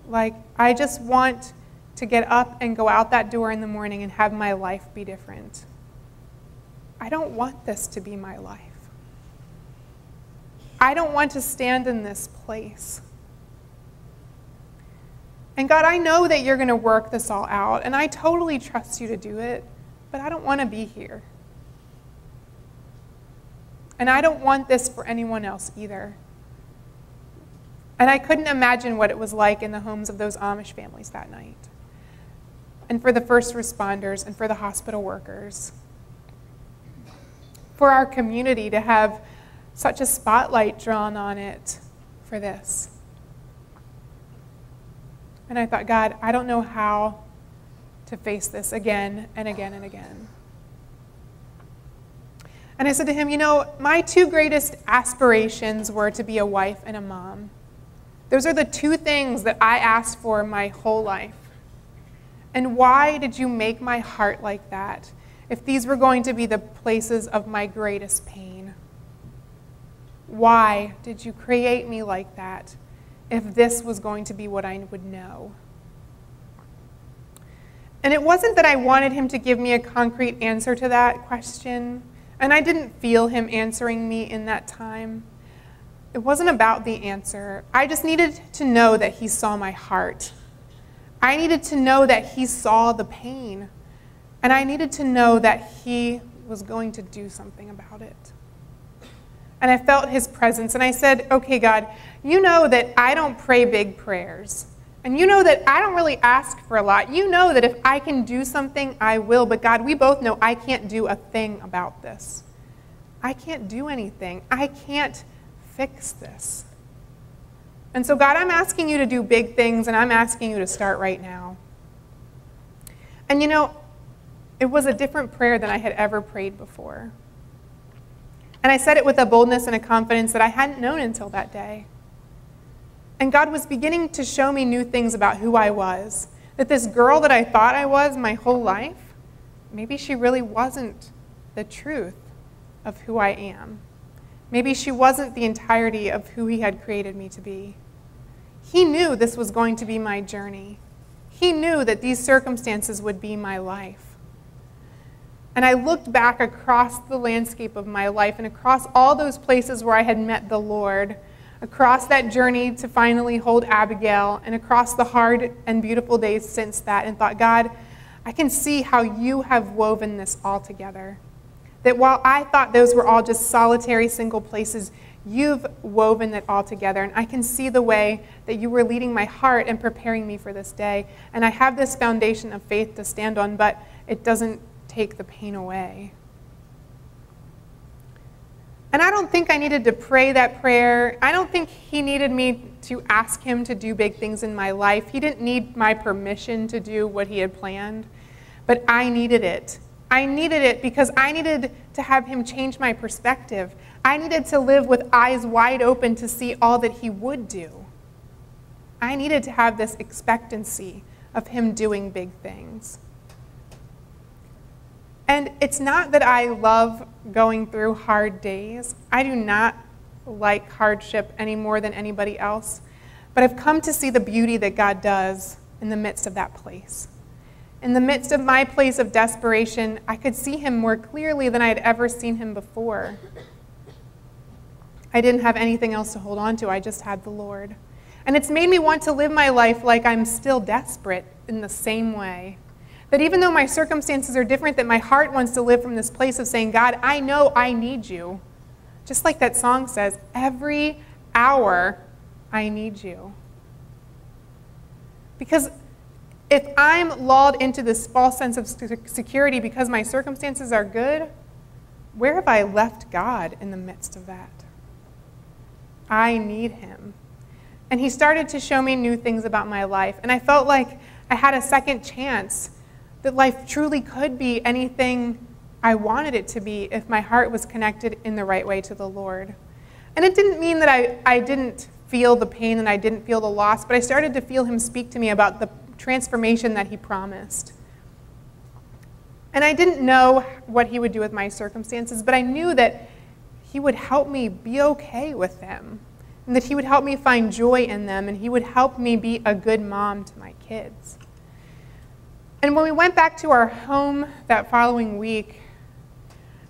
Like, I just want to get up and go out that door in the morning and have my life be different. I don't want this to be my life. I don't want to stand in this place. And God, I know that you're going to work this all out, and I totally trust you to do it, but I don't want to be here. And I don't want this for anyone else either. And I couldn't imagine what it was like in the homes of those Amish families that night, and for the first responders, and for the hospital workers, for our community to have such a spotlight drawn on it for this. And I thought, God, I don't know how to face this again and again and again. And I said to him, you know, my two greatest aspirations were to be a wife and a mom. Those are the two things that I asked for my whole life. And why did you make my heart like that if these were going to be the places of my greatest pain? Why did you create me like that if this was going to be what I would know? And it wasn't that I wanted him to give me a concrete answer to that question, and I didn't feel him answering me in that time. It wasn't about the answer. I just needed to know that he saw my heart. I needed to know that he saw the pain, and I needed to know that he was going to do something about it. And I felt his presence, and I said, okay, God, you know that I don't pray big prayers. And you know that I don't really ask for a lot. You know that if I can do something, I will. But God, we both know I can't do a thing about this. I can't do anything. I can't fix this. And so, God, I'm asking you to do big things, and I'm asking you to start right now. And you know, it was a different prayer than I had ever prayed before. And I said it with a boldness and a confidence that I hadn't known until that day. And God was beginning to show me new things about who I was. That this girl that I thought I was my whole life, maybe she really wasn't the truth of who I am. Maybe she wasn't the entirety of who he had created me to be. He knew this was going to be my journey. He knew that these circumstances would be my life. And I looked back across the landscape of my life and across all those places where I had met the Lord, across that journey to finally hold Abigail, and across the hard and beautiful days since that, and thought, God, I can see how you have woven this all together. That while I thought those were all just solitary single places, you've woven it all together. And I can see the way that you were leading my heart and preparing me for this day. And I have this foundation of faith to stand on, but it doesn't take the pain away. And I don't think I needed to pray that prayer. I don't think he needed me to ask him to do big things in my life. He didn't need my permission to do what he had planned, but I needed it. I needed it because I needed to have him change my perspective. I needed to live with eyes wide open to see all that he would do. I needed to have this expectancy of him doing big things. And it's not that I love going through hard days. I do not like hardship any more than anybody else. But I've come to see the beauty that God does in the midst of that place. In the midst of my place of desperation, I could see him more clearly than I had ever seen him before. I didn't have anything else to hold on to. I just had the Lord. And it's made me want to live my life like I'm still desperate in the same way. That even though my circumstances are different, that my heart wants to live from this place of saying, God, I know I need you. Just like that song says, every hour I need you. Because if I'm lulled into this false sense of security because my circumstances are good, where have I left God in the midst of that? I need him. And he started to show me new things about my life. And I felt like I had a second chance. that life truly could be anything I wanted it to be if my heart was connected in the right way to the Lord. And it didn't mean that I didn't feel the pain and I didn't feel the loss, but I started to feel him speak to me about the transformation that he promised. And I didn't know what he would do with my circumstances, but I knew that he would help me be okay with them, and that he would help me find joy in them, and he would help me be a good mom to my kids. And when we went back to our home that following week,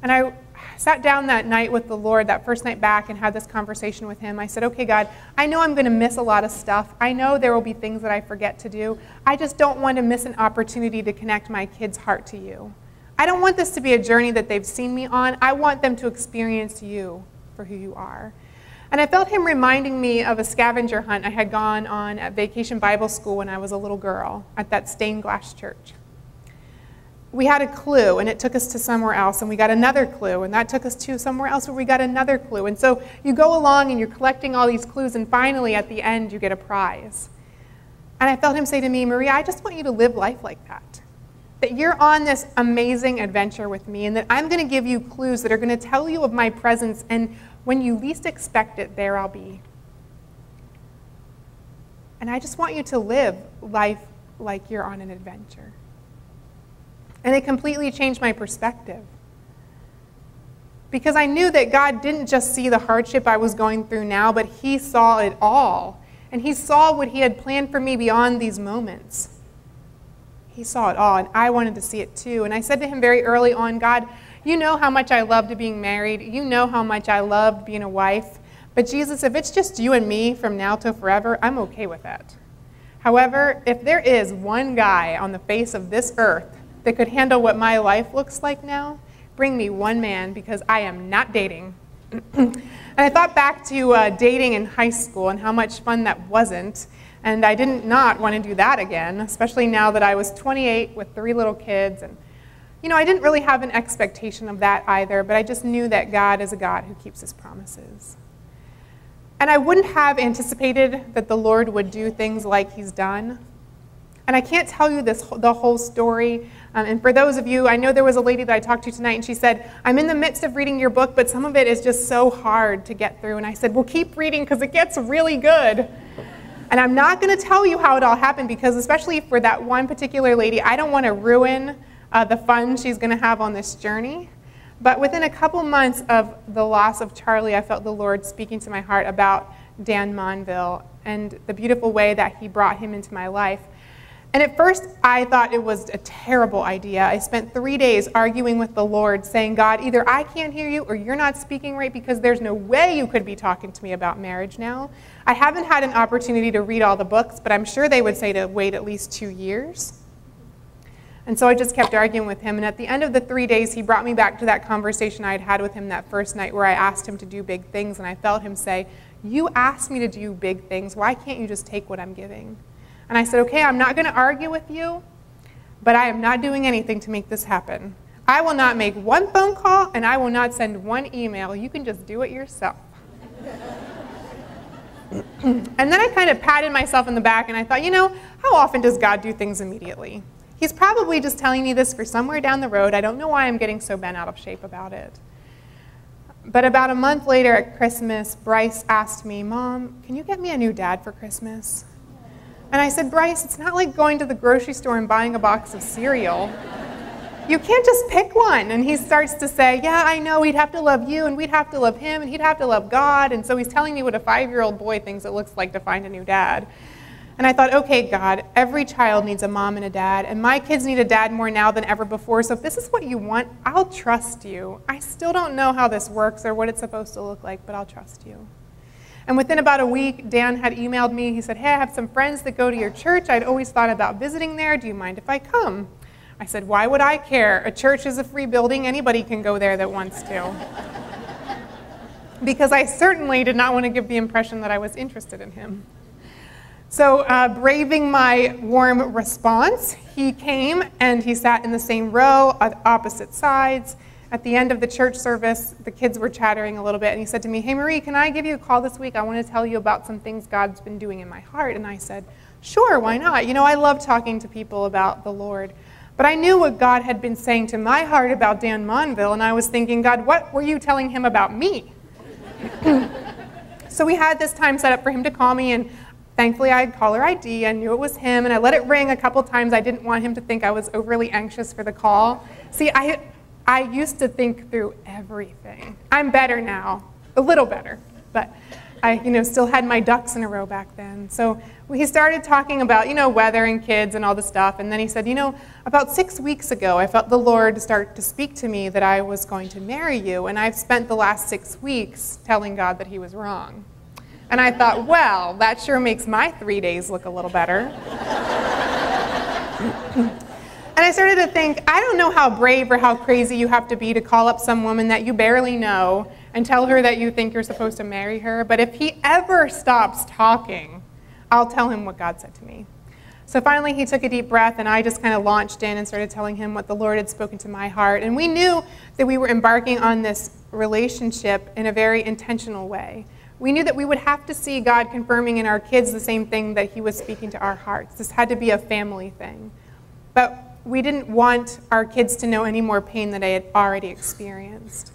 and I sat down that night with the Lord, that first night back, and had this conversation with him, I said, okay, God, I know I'm going to miss a lot of stuff. I know there will be things that I forget to do. I just don't want to miss an opportunity to connect my kids' heart to you. I don't want this to be a journey that they've seen me on. I want them to experience you for who you are. And I felt him reminding me of a scavenger hunt I had gone on at Vacation Bible School when I was a little girl at that stained glass church. We had a clue, and it took us to somewhere else, and we got another clue, and that took us to somewhere else where we got another clue. And so you go along, and you're collecting all these clues, and finally, at the end, you get a prize. And I felt him say to me, Maria, I just want you to live life like that. That you're on this amazing adventure with me, and that I'm going to give you clues that are going to tell you of my presence, and when you least expect it, there I'll be. And I just want you to live life like you're on an adventure. And it completely changed my perspective. Because I knew that God didn't just see the hardship I was going through now, but he saw it all. And he saw what he had planned for me beyond these moments. He saw it all, and I wanted to see it too. And I said to him very early on, God, you know how much I loved being married. You know how much I loved being a wife. But Jesus, if it's just you and me from now till forever, I'm okay with that. However, if there is one guy on the face of this earth that could handle what my life looks like now, bring me one man, because I am not dating. And I thought back to dating in high school and how much fun that wasn't. And I did not want to do that again, especially now that I was 28 with 3 little kids. And, you know, I didn't really have an expectation of that either, but I just knew that God is a God who keeps his promises. And I wouldn't have anticipated that the Lord would do things like he's done. And I can't tell you the whole story. And for those of you, I know there was a lady that I talked to tonight, and she said, I'm in the midst of reading your book, but some of it is just so hard to get through. And I said, well, keep reading, because it gets really good. And I'm not going to tell you how it all happened, because especially for that one particular lady, I don't want to ruin the fun she's going to have on this journey. But within a couple months of the loss of Charlie, I felt the Lord speaking to my heart about Dan Monville and the beautiful way that he brought him into my life. And at first, I thought it was a terrible idea. I spent 3 days arguing with the Lord, saying, God, either I can't hear you or you're not speaking right, because there's no way you could be talking to me about marriage now. I haven't had an opportunity to read all the books, but I'm sure they would say to wait at least 2 years. And so I just kept arguing with him. And at the end of the 3 days, he brought me back to that conversation I had had with him that first night where I asked him to do big things. And I felt him say, you asked me to do big things. Why can't you just take what I'm giving? And I said, okay, I'm not going to argue with you, but I am not doing anything to make this happen. I will not make one phone call, and I will not send one email. You can just do it yourself. And then I kind of patted myself in the back, and I thought, you know, how often does God do things immediately? He's probably just telling me this for somewhere down the road. I don't know why I'm getting so bent out of shape about it. But about a month later at Christmas, Bryce asked me, Mom, can you get me a new dad for Christmas? And I said, Bryce, it's not like going to the grocery store and buying a box of cereal. You can't just pick one. And he starts to say, yeah, I know, we'd have to love you, and we'd have to love him, and he'd have to love God. And so he's telling me what a 5-year-old boy thinks it looks like to find a new dad. And I thought, okay, God, every child needs a mom and a dad, and my kids need a dad more now than ever before. So if this is what you want, I'll trust you. I still don't know how this works or what it's supposed to look like, but I'll trust you. And within about a week, Dan had emailed me. He said, hey, I have some friends that go to your church. I'd always thought about visiting there. Do you mind if I come? I said, why would I care? A church is a free building. Anybody can go there that wants to. Because I certainly did not want to give the impression that I was interested in him. So braving my warm response, he came and he sat in the same row at opposite sides. At the end of the church service, the kids were chattering a little bit, and he said to me, hey, Marie, can I give you a call this week? I want to tell you about some things God's been doing in my heart. And I said, sure, why not? You know, I love talking to people about the Lord. But I knew what God had been saying to my heart about Dan Monville, and I was thinking, God, what were you telling him about me? So we had this time set up for him to call me, and thankfully I had caller ID. I knew it was him, and I let it ring a couple times. I didn't want him to think I was overly anxious for the call. See, I used to think through everything. I'm better now, a little better, but I still had my ducks in a row back then. So he started talking about, weather and kids and all the stuff, and then he said, about 6 weeks ago, I felt the Lord start to speak to me that I was going to marry you, and I've spent the last 6 weeks telling God that he was wrong. And I thought, well, that sure makes my 3 days look a little better. And I started to think, I don't know how brave or how crazy you have to be to call up some woman that you barely know and tell her that you think you're supposed to marry her, but if he ever stops talking, I'll tell him what God said to me. So finally he took a deep breath, and I just kind of launched in and started telling him what the Lord had spoken to my heart. And we knew that we were embarking on this relationship in a very intentional way. We knew that we would have to see God confirming in our kids the same thing that he was speaking to our hearts. This had to be a family thing. But we didn't want our kids to know any more pain than they had already experienced.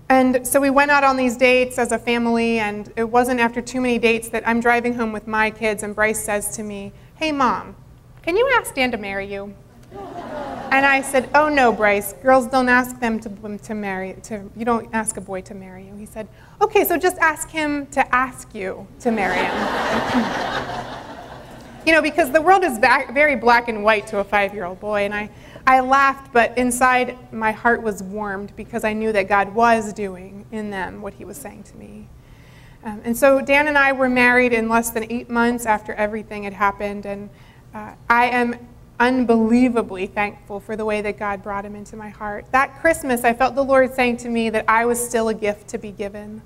And so we went out on these dates as a family, and it wasn't after too many dates that I'm driving home with my kids, and Bryce says to me, "Hey, Mom, can you ask Dan to marry you?" And I said, "Oh, no, Bryce, girls don't ask them to marry, you don't ask a boy to marry you." He said, "Okay, so just ask him to ask you to marry him." Because the world is very black and white to a 5-year-old boy, and I laughed, but inside my heart was warmed because I knew that God was doing in them what he was saying to me. And so Dan and I were married in less than 8 months after everything had happened, and I am unbelievably thankful for the way that God brought him into my heart. That Christmas, I felt the Lord saying to me that I was still a gift to be given.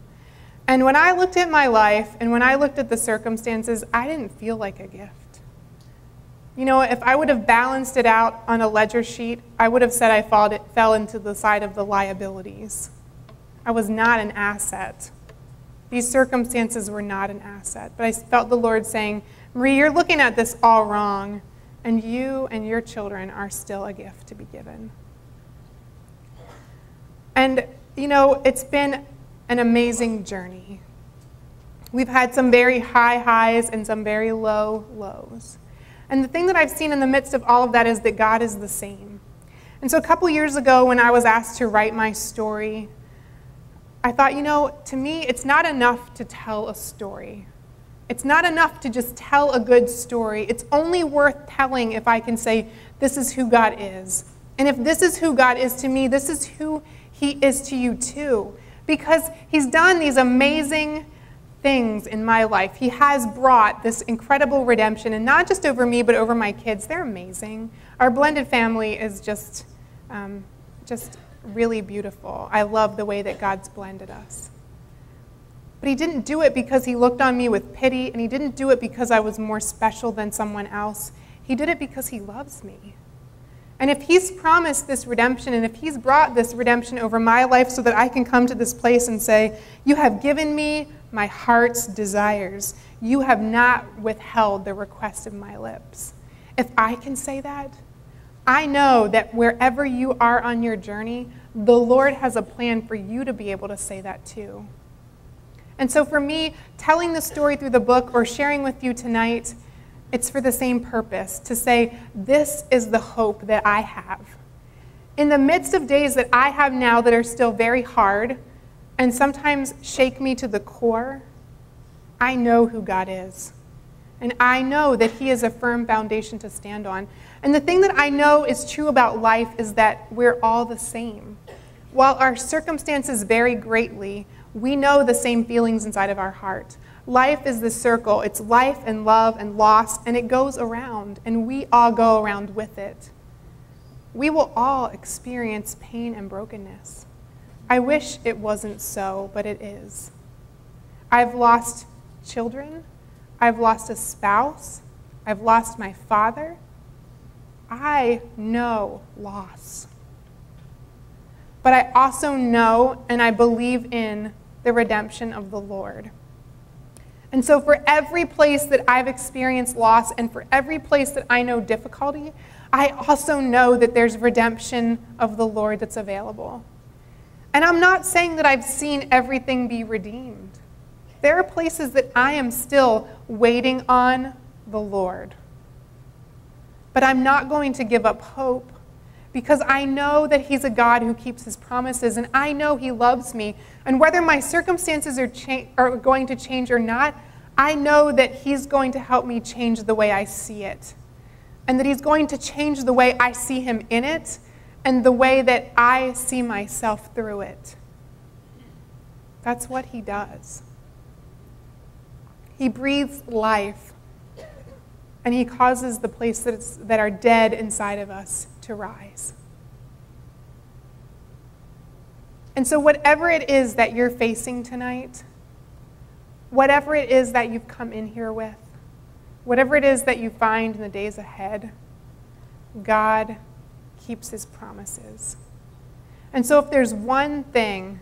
And when I looked at my life and when I looked at the circumstances, I didn't feel like a gift. If I would have balanced it out on a ledger sheet, I would have said I fell into the side of the liabilities. I was not an asset. These circumstances were not an asset. But I felt the Lord saying, "Marie, you're looking at this all wrong, and you and your children are still a gift to be given." And, it's been an amazing journey. We've had some very high highs and some very low lows. And the thing that I've seen in the midst of all of that is that God is the same. And so a couple years ago when I was asked to write my story, I thought, to me, it's not enough to tell a story. It's not enough to just tell a good story. It's only worth telling if I can say, this is who God is. And if this is who God is to me, this is who he is to you too. Because he's done these amazing things in my life. He has brought this incredible redemption, and not just over me, but over my kids. They're amazing. Our blended family is just really beautiful. I love the way that God's blended us. But he didn't do it because he looked on me with pity, and he didn't do it because I was more special than someone else. He did it because he loves me. And if he's promised this redemption, and if he's brought this redemption over my life so that I can come to this place and say, "You have given me my heart's desires. You have not withheld the request of my lips." If I can say that, I know that wherever you are on your journey, the Lord has a plan for you to be able to say that too. And so for me, telling the story through the book or sharing with you tonight, it's for the same purpose, to say, this is the hope that I have. In the midst of days that I have now that are still very hard and sometimes shake me to the core, I know who God is. And I know that he is a firm foundation to stand on. And the thing that I know is true about life is that we're all the same. While our circumstances vary greatly, we know the same feelings inside of our heart. Life is the circle. It's life and love and loss, and it goes around, and we all go around with it. We will all experience pain and brokenness. I wish it wasn't so, but it is. I've lost children. I've lost a spouse. I've lost my father. I know loss. But I also know and I believe in the redemption of the Lord. And so for every place that I've experienced loss and for every place that I know difficulty, I also know that there's redemption of the Lord that's available. And I'm not saying that I've seen everything be redeemed. There are places that I am still waiting on the Lord. But I'm not going to give up hope, because I know that he's a God who keeps his promises, and I know he loves me. And whether my circumstances are going to change or not, I know that he's going to help me change the way I see it, and that he's going to change the way I see him in it and the way that I see myself through it. That's what he does. He breathes life, and he causes the places that are dead inside of us to rise. And so whatever it is that you're facing tonight, whatever it is that you've come in here with, whatever it is that you find in the days ahead, God keeps his promises. And so if there's one thing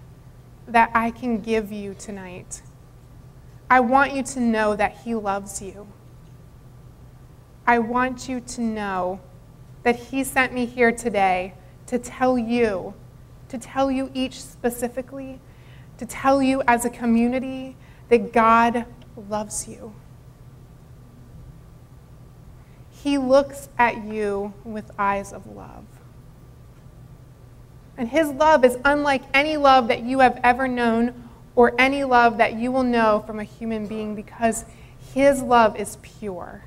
that I can give you tonight, I want you to know that he loves you. I want you to know that he sent me here today to tell you each specifically, to tell you as a community that God loves you. He looks at you with eyes of love. And his love is unlike any love that you have ever known or any love that you will know from a human being, because his love is pure.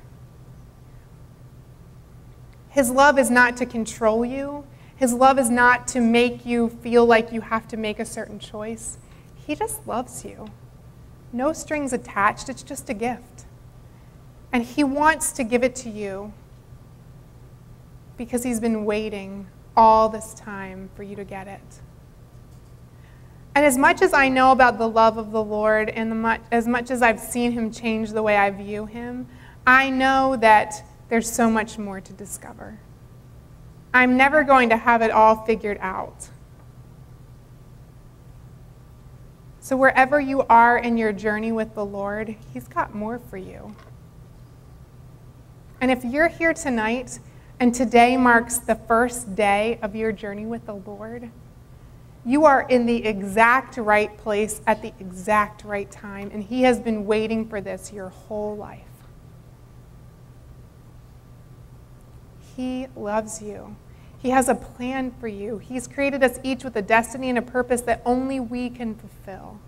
His love is not to control you. His love is not to make you feel like you have to make a certain choice. He just loves you. No strings attached. It's just a gift. And he wants to give it to you because he's been waiting all this time for you to get it. And as much as I know about the love of the Lord, and as much as I've seen him change the way I view him, I know that there's so much more to discover. I'm never going to have it all figured out. So wherever you are in your journey with the Lord, he's got more for you. And if you're here tonight, and today marks the first day of your journey with the Lord, you are in the exact right place at the exact right time, and he has been waiting for this your whole life. He loves you. He has a plan for you. He's created us each with a destiny and a purpose that only we can fulfill.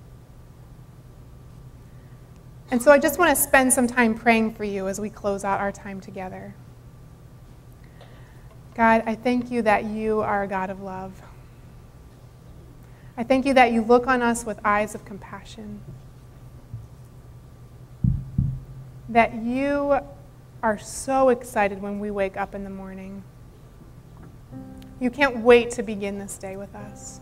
And so I just want to spend some time praying for you as we close out our time together. God, I thank you that you are a God of love. I thank you that you look on us with eyes of compassion. That you are so excited when we wake up in the morning. You can't wait to begin this day with us.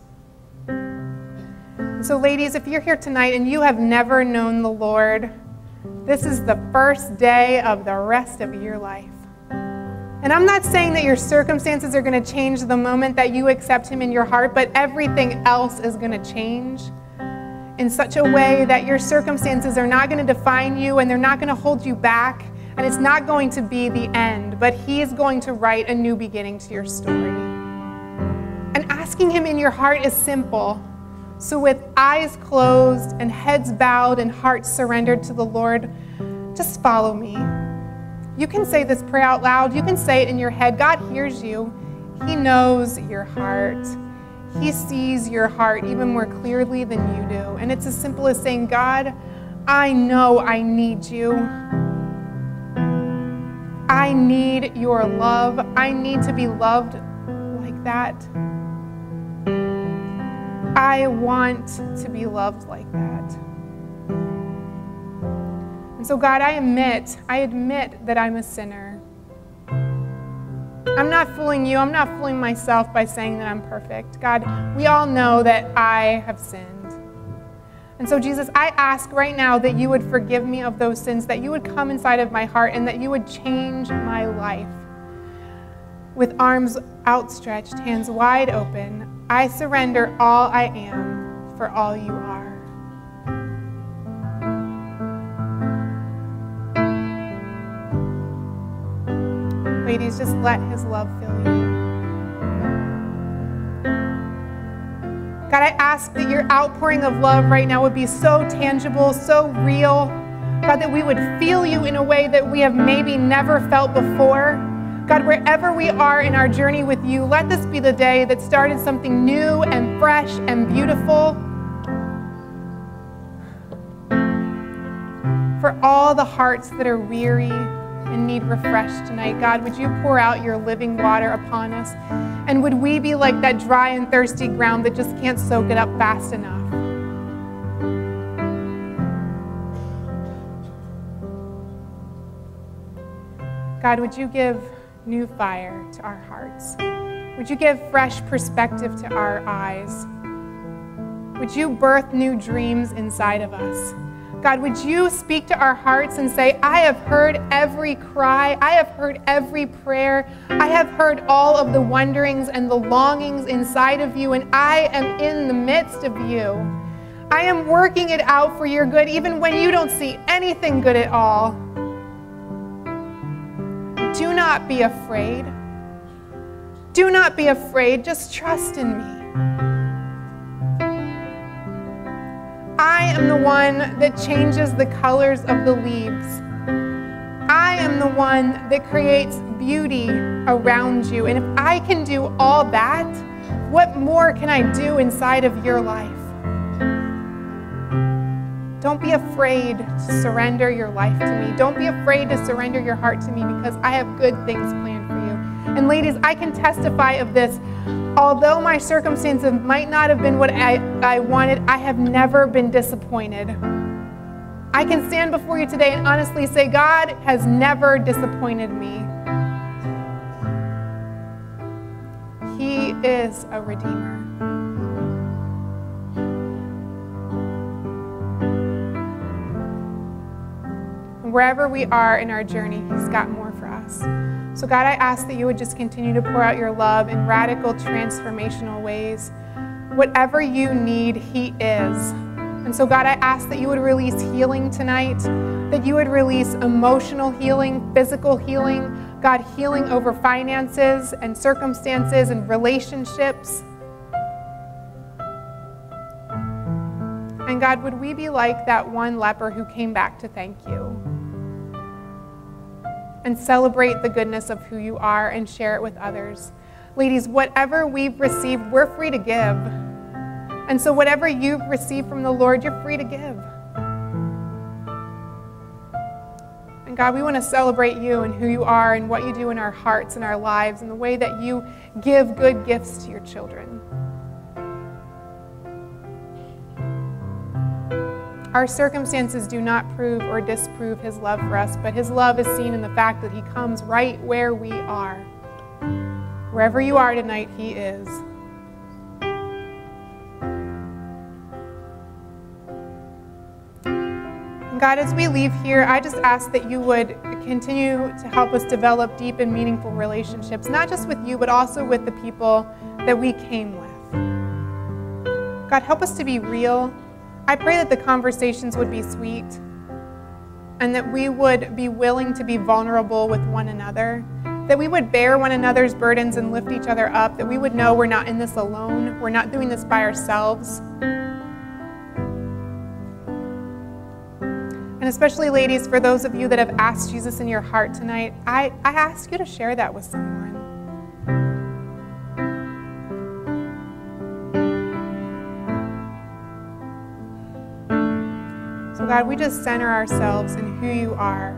So ladies, if you're here tonight and you have never known the Lord, this is the first day of the rest of your life. And I'm not saying that your circumstances are going to change the moment that you accept him in your heart, but everything else is going to change in such a way that your circumstances are not going to define you, and they're not going to hold you back, and it's not going to be the end, but he is going to write a new beginning to your story. And asking him in your heart is simple. So with eyes closed and heads bowed and hearts surrendered to the Lord, just follow me. You can say this prayer out loud. You can say it in your head. God hears you. He knows your heart. He sees your heart even more clearly than you do. And it's as simple as saying, God, I know I need you. I need your love. I need to be loved like that. I want to be loved like that. And so God, I admit that I'm a sinner. I'm not fooling you. I'm not fooling myself by saying that I'm perfect. God, we all know that I have sinned. And so Jesus, I ask right now that you would forgive me of those sins, that you would come inside of my heart, and that you would change my life. With arms outstretched, hands wide open, I surrender all I am for all you are. ladies, just let his love fill you. God, I ask that your outpouring of love right now would be so tangible, so real. God, that we would feel you in a way that we have maybe never felt before. God, wherever we are in our journey with you, let this be the day that started something new and fresh and beautiful. For all the hearts that are weary and need refreshed tonight, God, would you pour out your living water upon us? And would we be like that dry and thirsty ground that just can't soak it up fast enough? God, would you give new fire to our hearts? Would you give fresh perspective to our eyes? Would you birth new dreams inside of us? God, would you speak to our hearts and say, I have heard every cry, I have heard every prayer, I have heard all of the wonderings and the longings inside of you, and I am in the midst of you. I am working it out for your good, even when you don't see anything good at all. Do not be afraid. Do not be afraid. Just trust in me. I am the one that changes the colors of the leaves. I am the one that creates beauty around you. And if I can do all that, what more can I do inside of your life? Don't be afraid to surrender your life to me. Don't be afraid to surrender your heart to me, because I have good things planned for you. And ladies, I can testify of this. Although my circumstances might not have been what I wanted, I have never been disappointed. I can stand before you today and honestly say, God has never disappointed me. He is a redeemer. And wherever we are in our journey, He's got more for us. So God, I ask that you would just continue to pour out your love in radical, transformational ways. Whatever you need, He is. And so God, I ask that you would release healing tonight, that you would release emotional healing, physical healing, God, healing over finances and circumstances and relationships. And God, would we be like that one leper who came back to thank you? And celebrate the goodness of who you are and share it with others. Ladies, whatever we've received, we're free to give. And so whatever you've received from the Lord, you're free to give. And God, we want to celebrate you and who you are and what you do in our hearts and our lives and the way that you give good gifts to your children. Our circumstances do not prove or disprove His love for us, but His love is seen in the fact that He comes right where we are. Wherever you are tonight, He is. And God, as we leave here, I just ask that you would continue to help us develop deep and meaningful relationships, not just with you, but also with the people that we came with. God, help us to be real. I pray that the conversations would be sweet and that we would be willing to be vulnerable with one another, that we would bear one another's burdens and lift each other up, that we would know we're not in this alone, we're not doing this by ourselves. And especially, ladies, for those of you that have asked Jesus in your heart tonight, I ask you to share that with someone. God, we just center ourselves in who you are,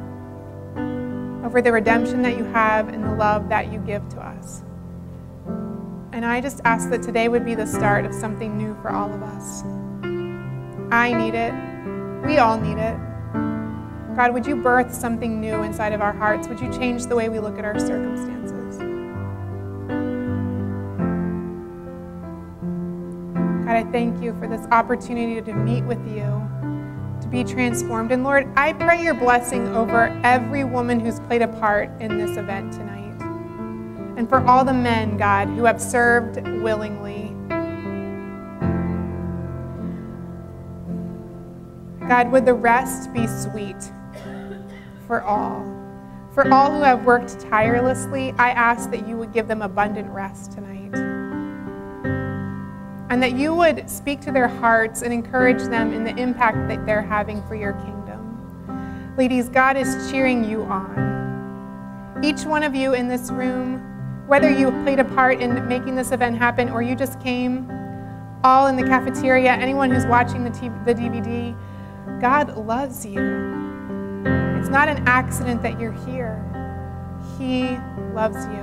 over the redemption that you have and the love that you give to us. And I just ask that today would be the start of something new for all of us. I need it. We all need it. God, would you birth something new inside of our hearts? Would you change the way we look at our circumstances? God, I thank you for this opportunity to meet with you, be transformed. And Lord, I pray your blessing over every woman who's played a part in this event tonight. And for all the men, God, who have served willingly. God, would the rest be sweet for all. For all who have worked tirelessly, I ask that you would give them abundant rest tonight. And that you would speak to their hearts and encourage them in the impact that they're having for your kingdom. Ladies, God is cheering you on. Each one of you in this room, whether you played a part in making this event happen or you just came, all in the cafeteria, anyone who's watching the DVD, God loves you. It's not an accident that you're here. He loves you.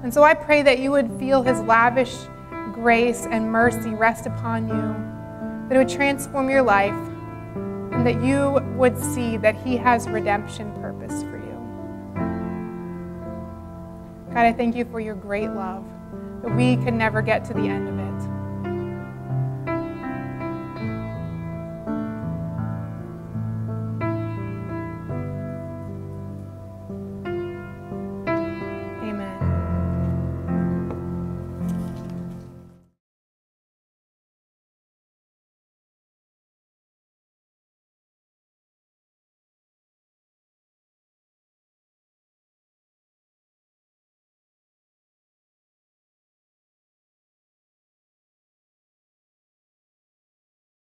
And so I pray that you would feel his lavish grace and mercy rest upon you, that it would transform your life, and that you would see that he has redemption purpose for you. God, I thank you for your great love, that we could never get to the end of